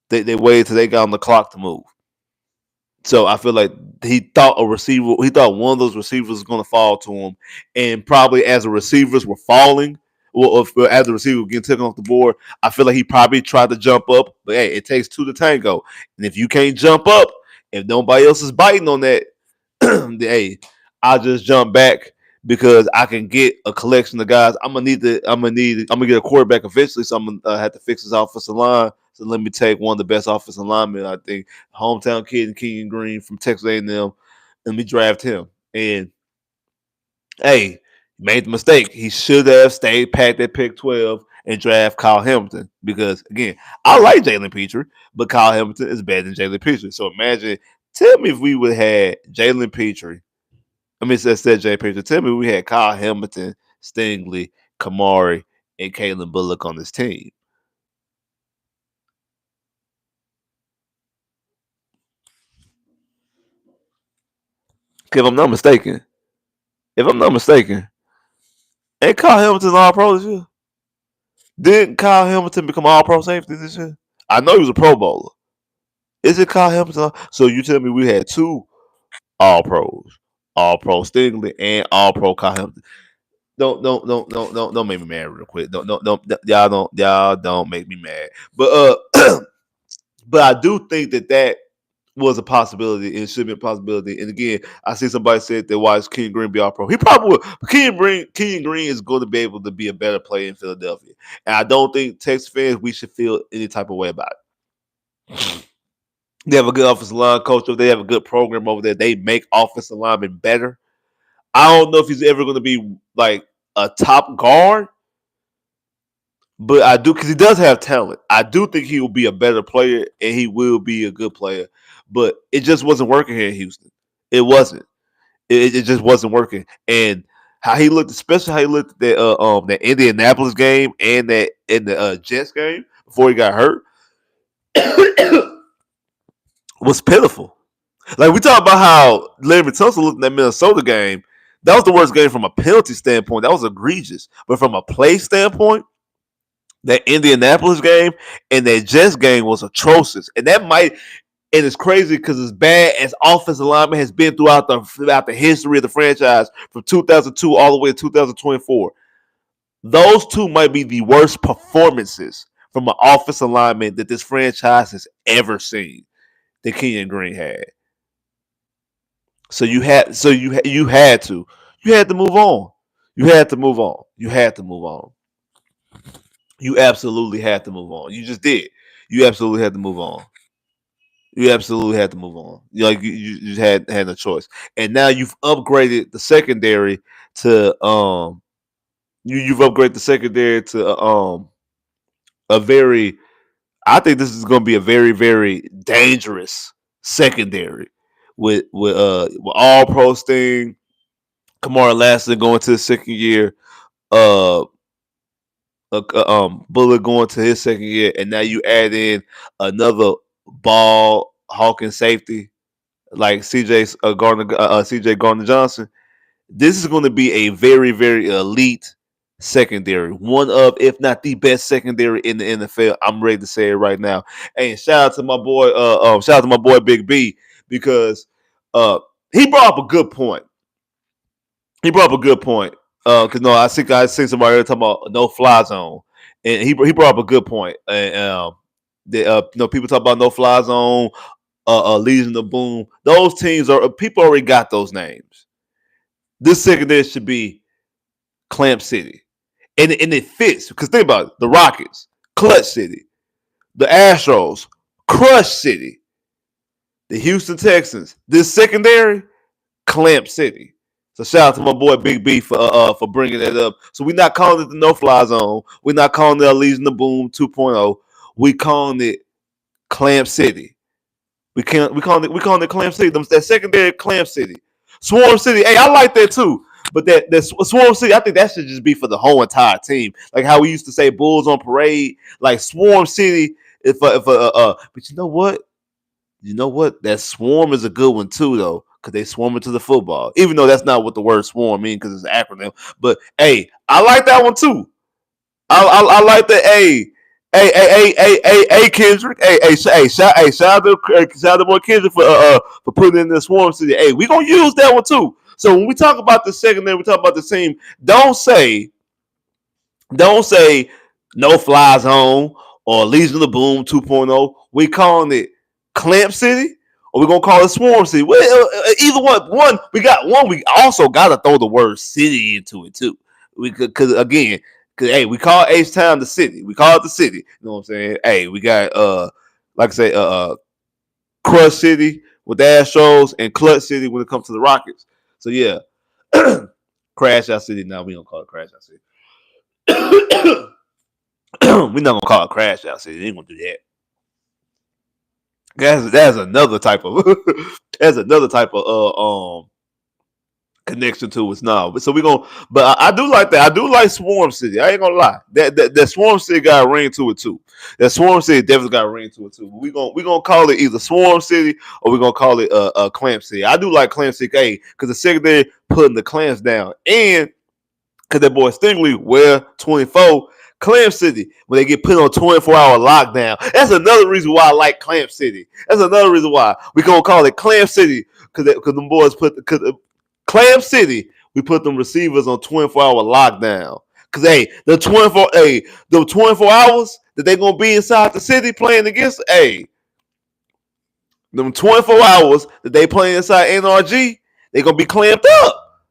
They waited till they got on the clock to move. So I feel like he thought one of those receivers was going to fall to him, and probably as the receivers were falling, or as the receiver was getting taken off the board, I feel like he probably tried to jump up. But hey, it takes 2 to tango, and if you can't jump up, if nobody else is biting on that, then, hey, I'll just jump back, because I can get a collection of guys. I'm gonna get a quarterback eventually, so I'm gonna have to fix his offensive line. So let me take one of the best offensive linemen, I think, hometown kid, Kenyon Green from Texas A&M, and let me draft him. And hey, made the mistake. He should have stayed pat at pick 12 and draft Kyle Hamilton, because again, I like Jalen Petrie, but Kyle Hamilton is better than Jalen Petrie. So tell me if we would have had Jalen Petrie. I mean, said Jay Petrie. Tell me we had Kyle Hamilton, Stingley, Kamari, and Kalen Bullock on this team. If I'm not mistaken, if I'm not mistaken, ain't Kyle Hamilton All Pro this year? Didn't Kyle Hamilton become All Pro safety this year? I know he was a Pro Bowler. Is it Kyle Hamilton? So you tell me we had two All Pros, All Pro Stingley and All Pro Kyle Hamilton. Don't make me mad real quick. Y'all don't make me mad. But but I do think that was a possibility and should be a possibility. And again, I see somebody said that why is Kenyon Green be all pro? He probably will. But Kenyon Green is going to be able to be a better player in Philadelphia. And I don't think Texas fans we should feel any type of way about it. They have a good offensive line coach over there. They have a good program over there. They make offensive linemen better. I don't know if he's ever going to be like a top guard, but I do because he does have talent. I do think he will be a better player and he will be a good player. But it just wasn't working here in Houston. It wasn't. It just wasn't working. And how he looked, especially how he looked at that Indianapolis game and that in the Jets game before he got hurt, was pitiful. Like we talk about how Laramie Tunsil looked in that Minnesota game. That was the worst game from a penalty standpoint. That was egregious. But from a play standpoint, that Indianapolis game and that Jets game was atrocious. And that might, and it's crazy because as bad as offensive lineman has been throughout the history of the franchise from 2002 all the way to 2024, those two might be the worst performances from an offensive lineman that this franchise has ever seen that Kenyon Green had. So you had to move on. You had to move on. You had to move on. You absolutely had to move on. You just did. You absolutely had to move on. You absolutely had to move on. You just had no choice. And now you've upgraded the secondary to you've upgraded the secondary to a very, I think this is going to be a very very dangerous secondary with all pro Sting, Kamara Lashley going to his second year, uh, Bullock going to his second year, and now you add in another ball hawking safety like CJ Gardner Johnson. This is going to be a very very elite secondary, one of if not the best secondary in the NFL. I'm ready to say it right now. And shout out to my boy, Big B because uh, he brought up a good point. He brought up a good point. Cause no, I think I seen somebody talking about no fly zone, and he brought up a good point. And people talk about no fly zone, Legion of Boom. Those teams are people already got those names. This secondary should be Clamp City, and it fits because think about it: the Rockets, Clutch City, the Astros, Crush City, the Houston Texans. This secondary, Clamp City. So shout out to my boy Big B for bringing that up. So we're not calling it the no fly zone. We're not calling it Legion the Boom 2.0. We calling it Clamp City. We calling it Clamp City. That secondary Clamp City, Swarm City. Hey, I like that too. But that Swarm City, I think that should just be for the whole entire team. Like how we used to say Bulls on parade. Like Swarm City. But you know what? That swarm is a good one too, though, because they swarm into the football. Even though that's not what the word swarm means, because it's an acronym. But hey, I like that one too. I like that. Kendrick. Shout out to boy Kendrick for putting in the swarm city. Hey, we gonna use that one too. So when we talk about the secondary, we talk about the team. Don't say no fly zone or Legion of the Boom 2.0. We calling it Clamp City or we're gonna call it Swarm City. Well, either one. We got one. We also gotta throw the word city into it too. We could because hey, we call H Town the city. We call it the city. You know what I'm saying? Hey, we got like I say Crush City with the Astros and Clutch City when it comes to the Rockets. So yeah. Crash Out City. Now we don't call it Crash Out City. We're not gonna call it Crash Out City. We ain't gonna do that. That's another type of connection to us now. So we gonna, but I do like that. I do like Swarm City. I ain't gonna lie. That Swarm City got a ring to it too. That Swarm City definitely got a ring to it too. We gonna call it either Swarm City or we gonna call it Clamp City. I do like Clamp City, because the secondary putting the clamps down, and because that boy Stingley wear 24. Clamp City, when they get put on 24-hour lockdown. That's another reason why I like Clamp City. That's another reason why we gonna call it Clamp City, because them boys Clam City, we put them receivers on 24-hour lockdown. Cause the 24 hours that they gonna be inside the city playing against, them 24 hours that they playing inside NRG, they gonna be clamped up.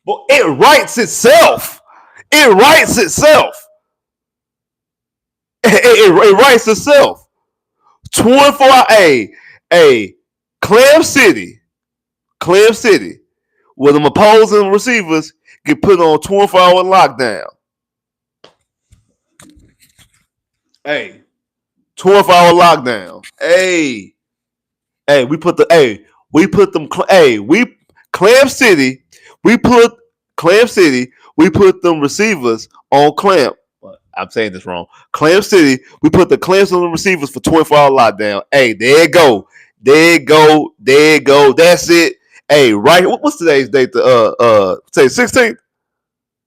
But it writes itself. It writes itself. It writes itself. 24 Clam City, where them opposing receivers get put on 24-hour lockdown. 24-hour lockdown. Clam City, we put them receivers on clamp. I'm saying this wrong. Clam City, we put the clamps on the receivers for 24-hour lockdown. There you go. That's it. Right. What's today's date? Say 16th.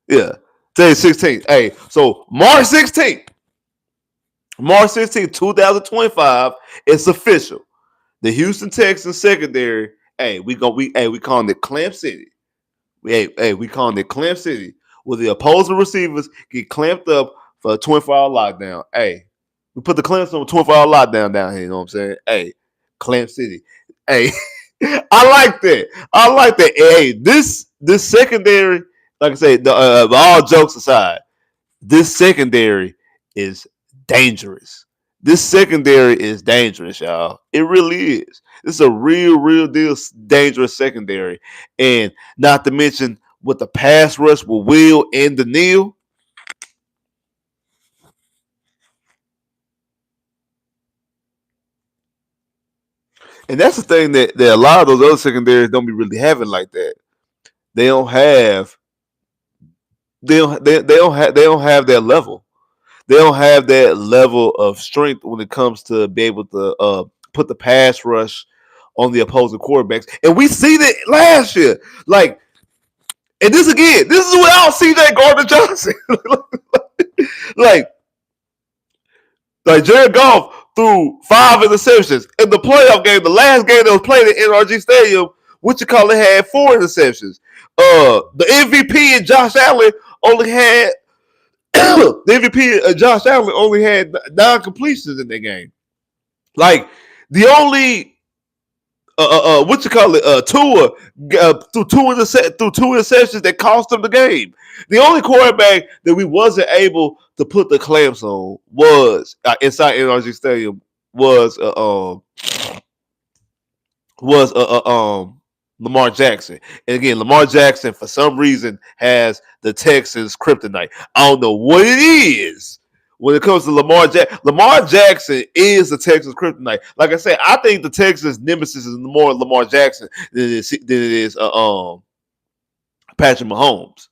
Yeah, today's 16th. So March 16th, 2025. It's official. The Houston Texans secondary. We calling it Clamp City. We calling it Clamp City, where the opposing receivers get clamped up for a 24-hour lockdown. We put the clamps on a 24-hour lockdown down here. You know what I'm saying? Clamp City. I like that. This secondary, like I say, all jokes aside, this secondary is dangerous. Y'all. It really is. This is a real deal dangerous secondary. And not to mention with the pass rush with Will and Daniil. And that's the thing that a lot of those other secondaries don't be really having like that. They don't have they don't have that level. They don't have that level of strength when it comes to be able to put the pass rush on the opposing quarterbacks. And we see that last year. And this is without CJ Gardner-Johnson. like Jared Goff threw 5 interceptions. In the playoff game, the last game that was played at NRG Stadium, had 4 interceptions. The MVP and Josh Allen only had only had 9 completions in that game. The only Tua threw 2 interceptions that cost him the game. The only quarterback that we wasn't able to put the clamps on was inside NRG Stadium was Lamar Jackson. And again, Lamar Jackson for some reason has the Texans kryptonite. I don't know what it is. When it comes to Lamar Jackson is the Texans kryptonite. Like I said, I think the Texans nemesis is more Lamar Jackson than it is Patrick Mahomes.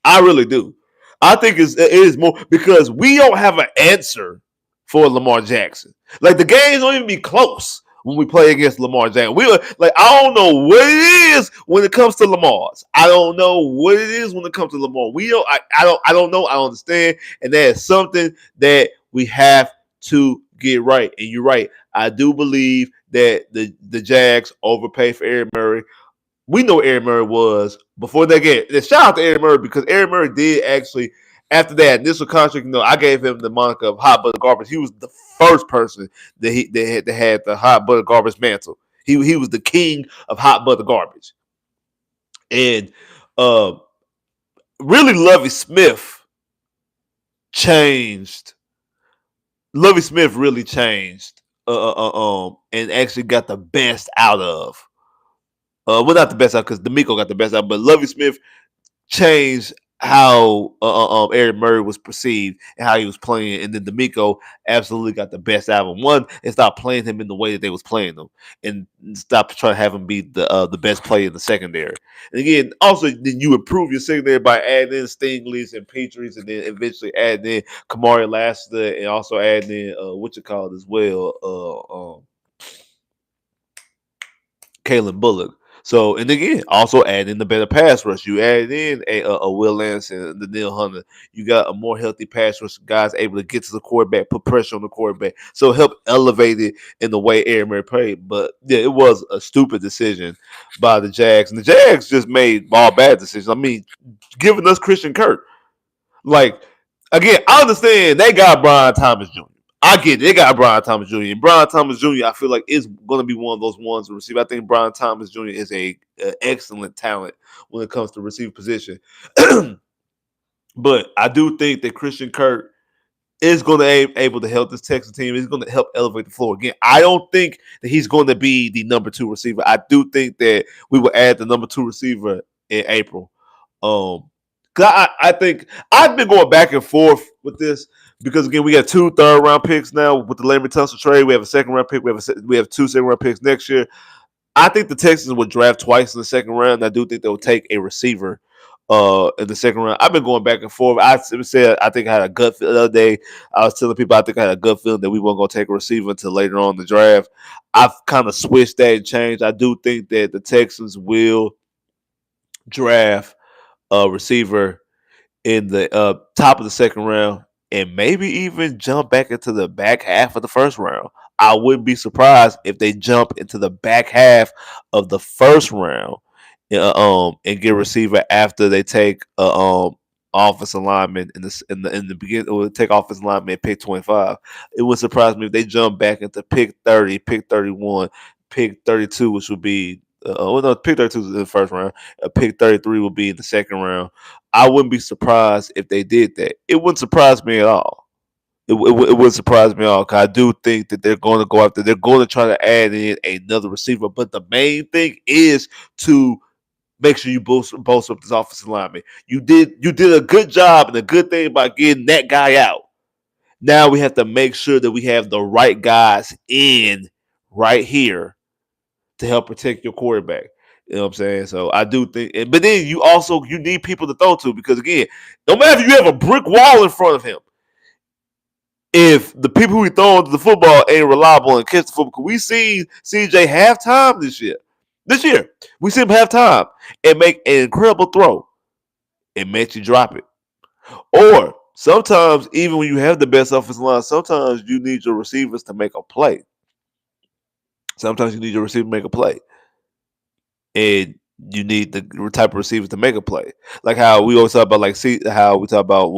I really do. I think it is more because we don't have an answer for Lamar Jackson. The games don't even be close when we play against Lamar Jackson. I don't know what it is when it comes to Lamar's. I don't know what it is when it comes to Lamar. I don't know. I don't understand. And that is something that we have to get right. And you're right. I do believe that the Jags overpay for Aaron Murray. We know Aaron Murray was before they get. Shout out to Aaron Murray because Aaron Murray did actually, after that initial contract, I gave him the moniker of hot butter garbage. He was the first person that had the hot butter garbage mantle. He was the king of hot butter garbage. And really Lovie Smith changed. Lovie Smith really changed and actually got the best out of. Well, not the best out because D'Amico got the best out, but Lovie Smith changed how Eric Murray was perceived and how he was playing, and then D'Amico absolutely got the best out of him. One, and stop playing him in the way that they was playing him, and stop trying to have him be the best player in the secondary. And again, also then you improve your secondary by adding in Stingley's and Patriots, and then eventually adding in Kamari Lassiter, and also adding in what you call it as well, Kalen Bullock. So, and again, also add in the better pass rush. You add in a Will Lance and the Neil Hunter. You got a more healthy pass rush, guys able to get to the quarterback, put pressure on the quarterback. So help elevate it in the way Aaron Murray played. But yeah, it was a stupid decision by the Jags. And the Jags just made all bad decisions. I mean, giving us Christian Kirk. Like, again, I understand they got Brian Thomas Jr. I get it. They got Brian Thomas Jr. And Brian Thomas Jr., I feel like, is going to be one of those ones to receive. I think Brian Thomas Jr. is a excellent talent when it comes to receive position. But I do think that Christian Kirk is going to be able to help this Texas team. He's going to help elevate the floor. Again, I don't think that he's going to be the number 2 receiver. I do think that we will add the number 2 receiver in April. Cause I think I've been going back and forth with this because again we got 2 third-round picks now with the Laramie Tunsil trade. We have a second-round pick. We have 2 second-round picks next year. I think the Texans will draft twice in the second round. I do think they'll take a receiver in the second round. I've been going back and forth. I said I think I had a gut feel the other day. I was telling people I think I had a gut feeling that we weren't going to take a receiver until later on in the draft. I've kind of switched that and changed. I do think that the Texans will draft a receiver in the top of the second round and maybe even jump back into the back half of the first round. I wouldn't be surprised if they jump into the back half of the first round and get a receiver after they take offensive lineman in the beginning, or take offensive lineman at pick 25. It would surprise me if they jump back into pick 30, pick 31, pick 32, which would be no, pick 32 is in the first round. Pick 33 will be in the second round. I wouldn't be surprised if they did that. It wouldn't surprise me at all. It wouldn't surprise me at all because I do think that they're going to go after. They're going to try to add in another receiver. But the main thing is to make sure you boost up this offensive lineman. You did a good job and a good thing by getting that guy out. Now we have to make sure that we have the right guys in right here to help protect your quarterback. You know what I'm saying? So I do think, but then you need people to throw to because again, no matter if you have a brick wall in front of him, if the people who he throwing the football ain't reliable and catch the football, we see CJ halftime this year. This year, we see him halftime and make an incredible throw. It makes you drop it. Or sometimes, even when you have the best offensive line, sometimes you need your receivers to make a play. Sometimes you need your receiver to make a play. And you need the type of receivers to make a play. Like how we always talk about, how we talk about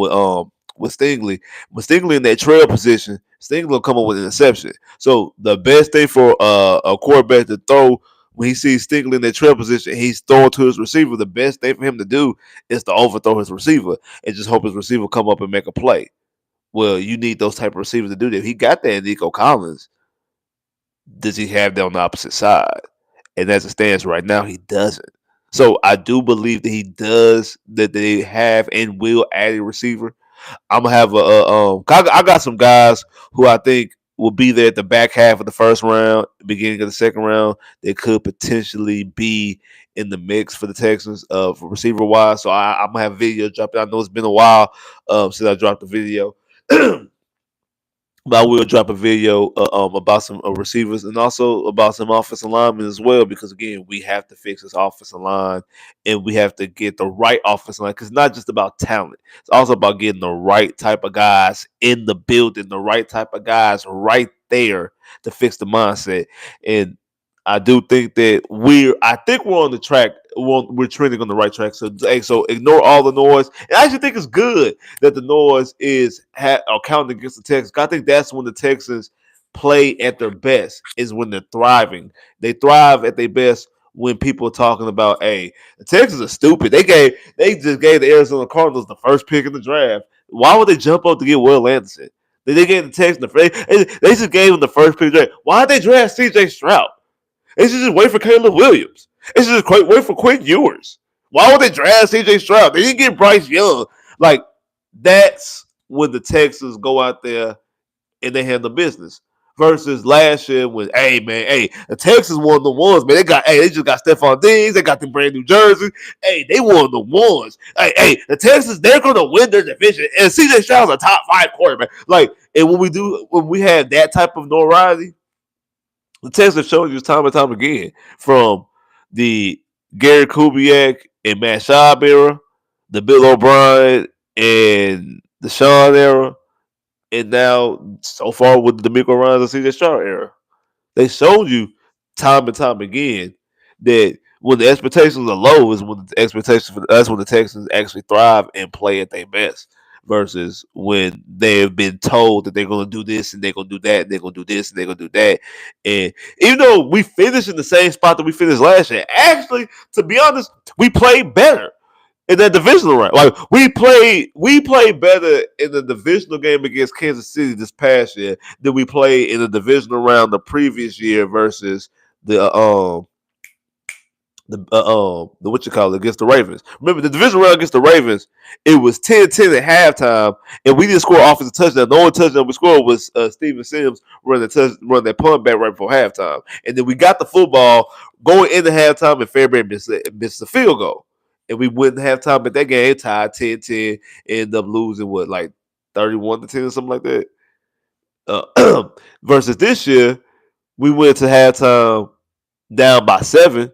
with Stingley. With Stingley in that trail position, Stingley will come up with an interception. So the best thing for a quarterback to throw when he sees Stingley in that trail position, he's throwing to his receiver. The best thing for him to do is to overthrow his receiver and just hope his receiver come up and make a play. Well, you need those type of receivers to do that. He got that in Nico Collins. Does he have that on the opposite side? And as it stands right now, he doesn't. So I do believe that they have and will add a receiver. I'm gonna have I got some guys who I think will be there at the back half of the first round, beginning of the second round. They could potentially be in the mix for the Texans for receiver wise. So I'm gonna have video dropping. I know it's been a while since I dropped the video. But I will drop a video about some receivers and also about some offensive linemen as well, because again, we have to fix this offensive line and we have to get the right offensive line, because it's not just about talent. It's also about getting the right type of guys in the building, the right type of guys right there to fix the mindset. And I do think that we're on the track. We're trending on the right track. So ignore all the noise. And I actually think it's good that the noise is counting against the Texans. I think that's when the Texans play at their best, is when they're thriving. They thrive at their best when people are talking about, hey, the Texans are stupid. They just gave the Arizona Cardinals the first pick in the draft. Why would they jump up to get Will Anderson? They gave the Texans they just gave them the first pick. Why did they draft C.J. Stroud? They should just wait for Caleb Williams. They should just wait for Quinn Ewers. Why would they draft C.J. Stroud? They didn't get Bryce Young. Like that's when the Texans go out there and they handle business. Versus last year when, hey man, hey, the Texans one of the ones, man. They just got Stephon Diggs, they got the brand new jerseys. Hey, they one of the ones. Hey, the Texans, they're gonna win their division. And CJ Stroud's a top 5 quarterback. Like, and when we have that type of notoriety, the Texans showed you time and time again from the Gary Kubiak and Matt Schaub era, the Bill O'Brien and the Sean era, and now so far with the D'Amico Ryans and CJ Stroud era. They showed you time and time again that when the expectations are low is when the expectations for us when the Texans actually thrive and play at their best. Versus when they've been told that they're going to do this and they're going to do that and they're going to do this and they're going to do that. And even though we finished in the same spot that we finished last year, actually, to be honest, we played better in that divisional round. Like we played better in the divisional game against Kansas City this past year than we played in the divisional round the previous year versus the what you call it against the Ravens. Remember the division round against the Ravens, it was 10-10 at halftime, and we didn't score offensive touchdown. The only touchdown we scored was Steven Sims run that punt back right before halftime, and then we got the football going into halftime, and Fairbairn missed the field goal, and we went in halftime, but that game tied 10-10, ended up losing what like 31-10 or something like that. Versus this year, we went to halftime down by 7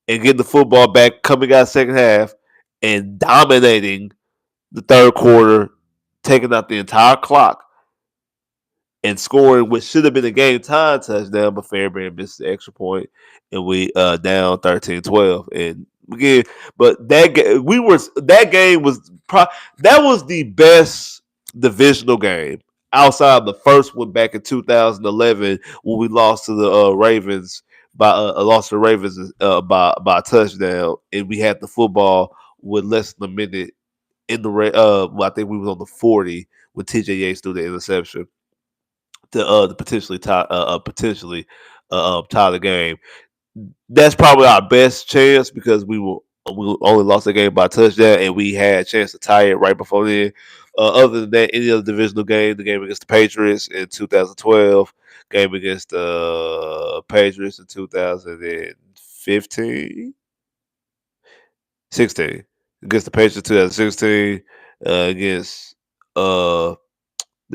and getting the football back coming out second half and dominating the third quarter, taking out the entire clock and scoring what should have been a game time touchdown, but Fairbairn missed the extra point, and we down 13-12. And again, but that game was that was the best divisional game outside of the first one back in 2011 when we lost to the Ravens by a touchdown, and we had the football with less than a minute in the I think we was on the 40 when TJ Yates threw the interception to potentially tie the game. That's probably our best chance because we only lost the game by a touchdown and we had a chance to tie it right before then. Other than that, any other divisional game, the game against the Patriots in 2012, game against the Patriots in 2015, 16, against the Patriots in 2016, against the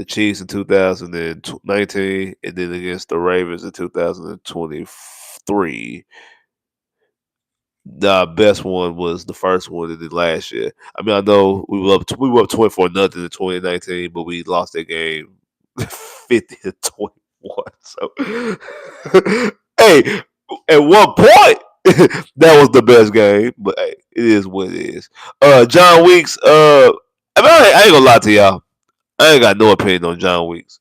Chiefs in 2019, and then against the Ravens in 2023. The best one was the first one in the last year. I mean, I know we were up 24-0 in 2019, but we lost that game 50-21. So, hey, at one point, that was the best game. But hey, it is what it is. John Weeks. I mean, I ain't gonna lie to y'all. I ain't got no opinion on John Weeks.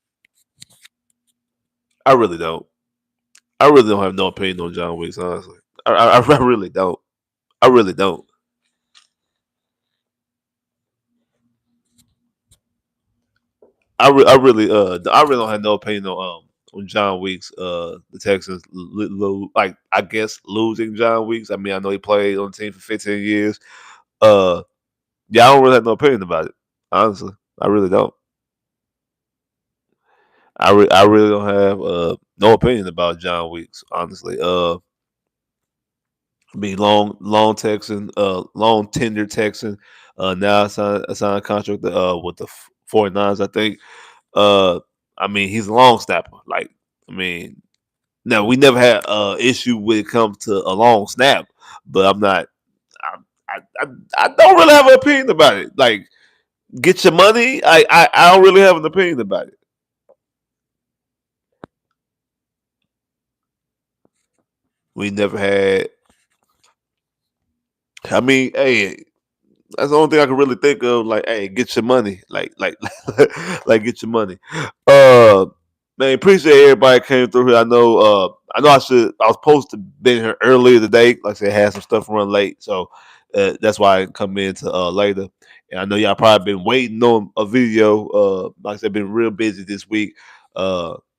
I really don't. I really don't have no opinion on John Weeks. Honestly, I really don't. I really don't. I really don't have no opinion on John Weeks. The Texans, like I guess losing John Weeks. I mean, I know he played on the team for 15 years. Uh, yeah, I don't really have no opinion about it. Honestly, I really don't. I really don't have no opinion about John Weeks. Honestly, be long Texan, long tenured Texan. Now I signed a contract with the 49ers, I think. Uh, I mean, he's a long snapper. Like, I mean, now we never had issue when it comes to a long snap, but I'm not. I don't really have an opinion about it. Like, get your money. I don't really have an opinion about it. We never had. I mean, hey, that's the only thing I can really think of. Like, hey, get your money. Like, get your money. Uh, man, appreciate everybody came through here. I know. I was supposed to be here earlier today. Like I said, had some stuff run late, so that's why I didn't come in to later. And I know y'all probably been waiting on a video. Like I said, been real busy this week.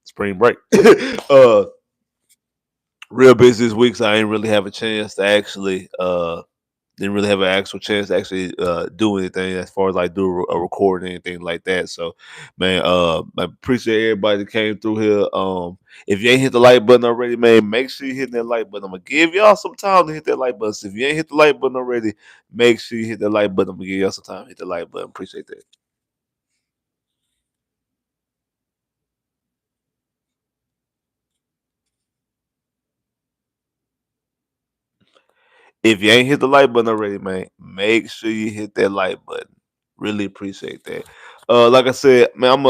Spring break. uh, real busy this week, so I didn't really have a chance to actually didn't really have an actual chance to actually do anything as far as like do a recording or anything like that. So, man, I appreciate everybody that came through here. If you ain't hit the like button already, man, make sure you hit that like button. I'm gonna give y'all some time to hit that like button. So if you ain't hit the like button already, make sure you hit the like button. I'm gonna give y'all some time to hit the like button. Appreciate that. If you ain't hit the like button already, man, make sure you hit that like button. Really appreciate that. Like I said, man,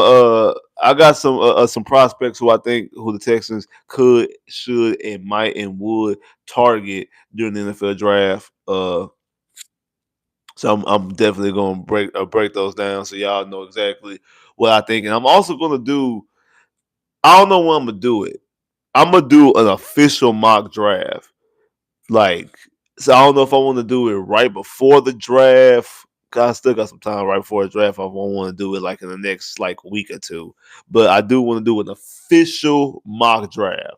I got some prospects who I think who the Texans could, should, and might and would target during the NFL draft. So I'm definitely gonna break those down so y'all know exactly what I think. And I'm also gonna do. I don't know when I'm gonna do it. I'm gonna do an official mock draft. Like, so I don't know if I want to do it right before the draft. 'Cause I still got some time right before the draft. I won't want to do it like in the next like week or two. But I do want to do an official mock draft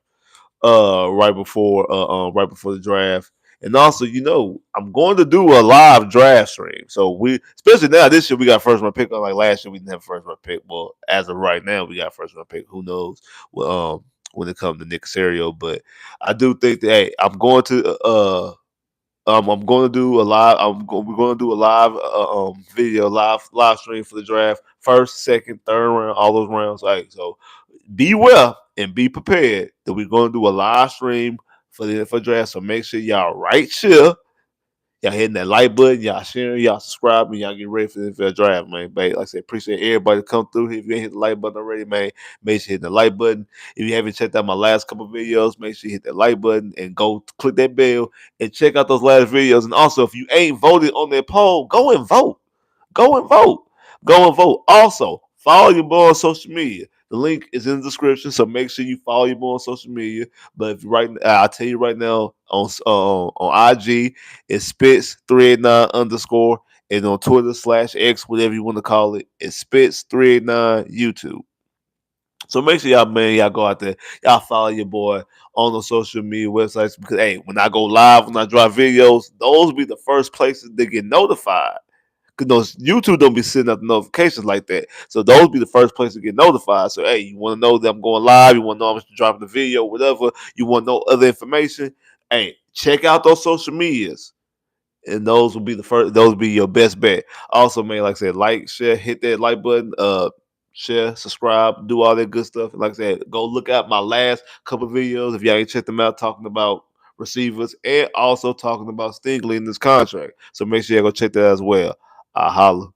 right before the draft. And also, I'm going to do a live draft stream. So we, especially now this year, we got first round pick. Unlike last year, we didn't have first round pick. Well, as of right now, we got first round pick. Who knows? Well, when it comes to Nick Casario, but I do think that hey, I'm going to do a live. We're going to do a live video, live stream for the draft. First, second, third round, all those rounds. Like so, be well and be prepared that we're going to do a live stream for the NFL draft. So make sure y'all right here. Y'all hitting that like button, y'all sharing, y'all subscribing, y'all get ready for the NFL draft, man. But like I said, appreciate everybody to come through here. If you ain't hit the like button already, man, make sure you hit the like button. If you haven't checked out my last couple of videos, make sure you hit that like button and go click that bell and check out those last videos. And also, if you ain't voted on that poll, go and vote. Go and vote. Go and vote. Also, follow your boy on social media. The link is in the description, so make sure you follow your boy on social media. But if right, I'll tell you right now on IG, it's Spitz389 underscore, and on Twitter/X, whatever you want to call it, it's Spitz389 YouTube. So make sure y'all go out there, y'all follow your boy on the social media websites because hey, when I go live, when I drop videos, those be the first places that get notified. Cause those YouTube don't be sending out notifications like that. So those be the first place to get notified. So hey, you want to know that I'm going live, you want to know I'm dropping the video, whatever, you want to know other information, hey, check out those social medias. And those will be the first, those will be your best bet. Also, man, like I said, like, share, hit that like button, share, subscribe, do all that good stuff. And like I said, go look at my last couple of videos if y'all ain't checked them out, talking about receivers and also talking about Stingley in this contract. So make sure you go check that as well. I holla.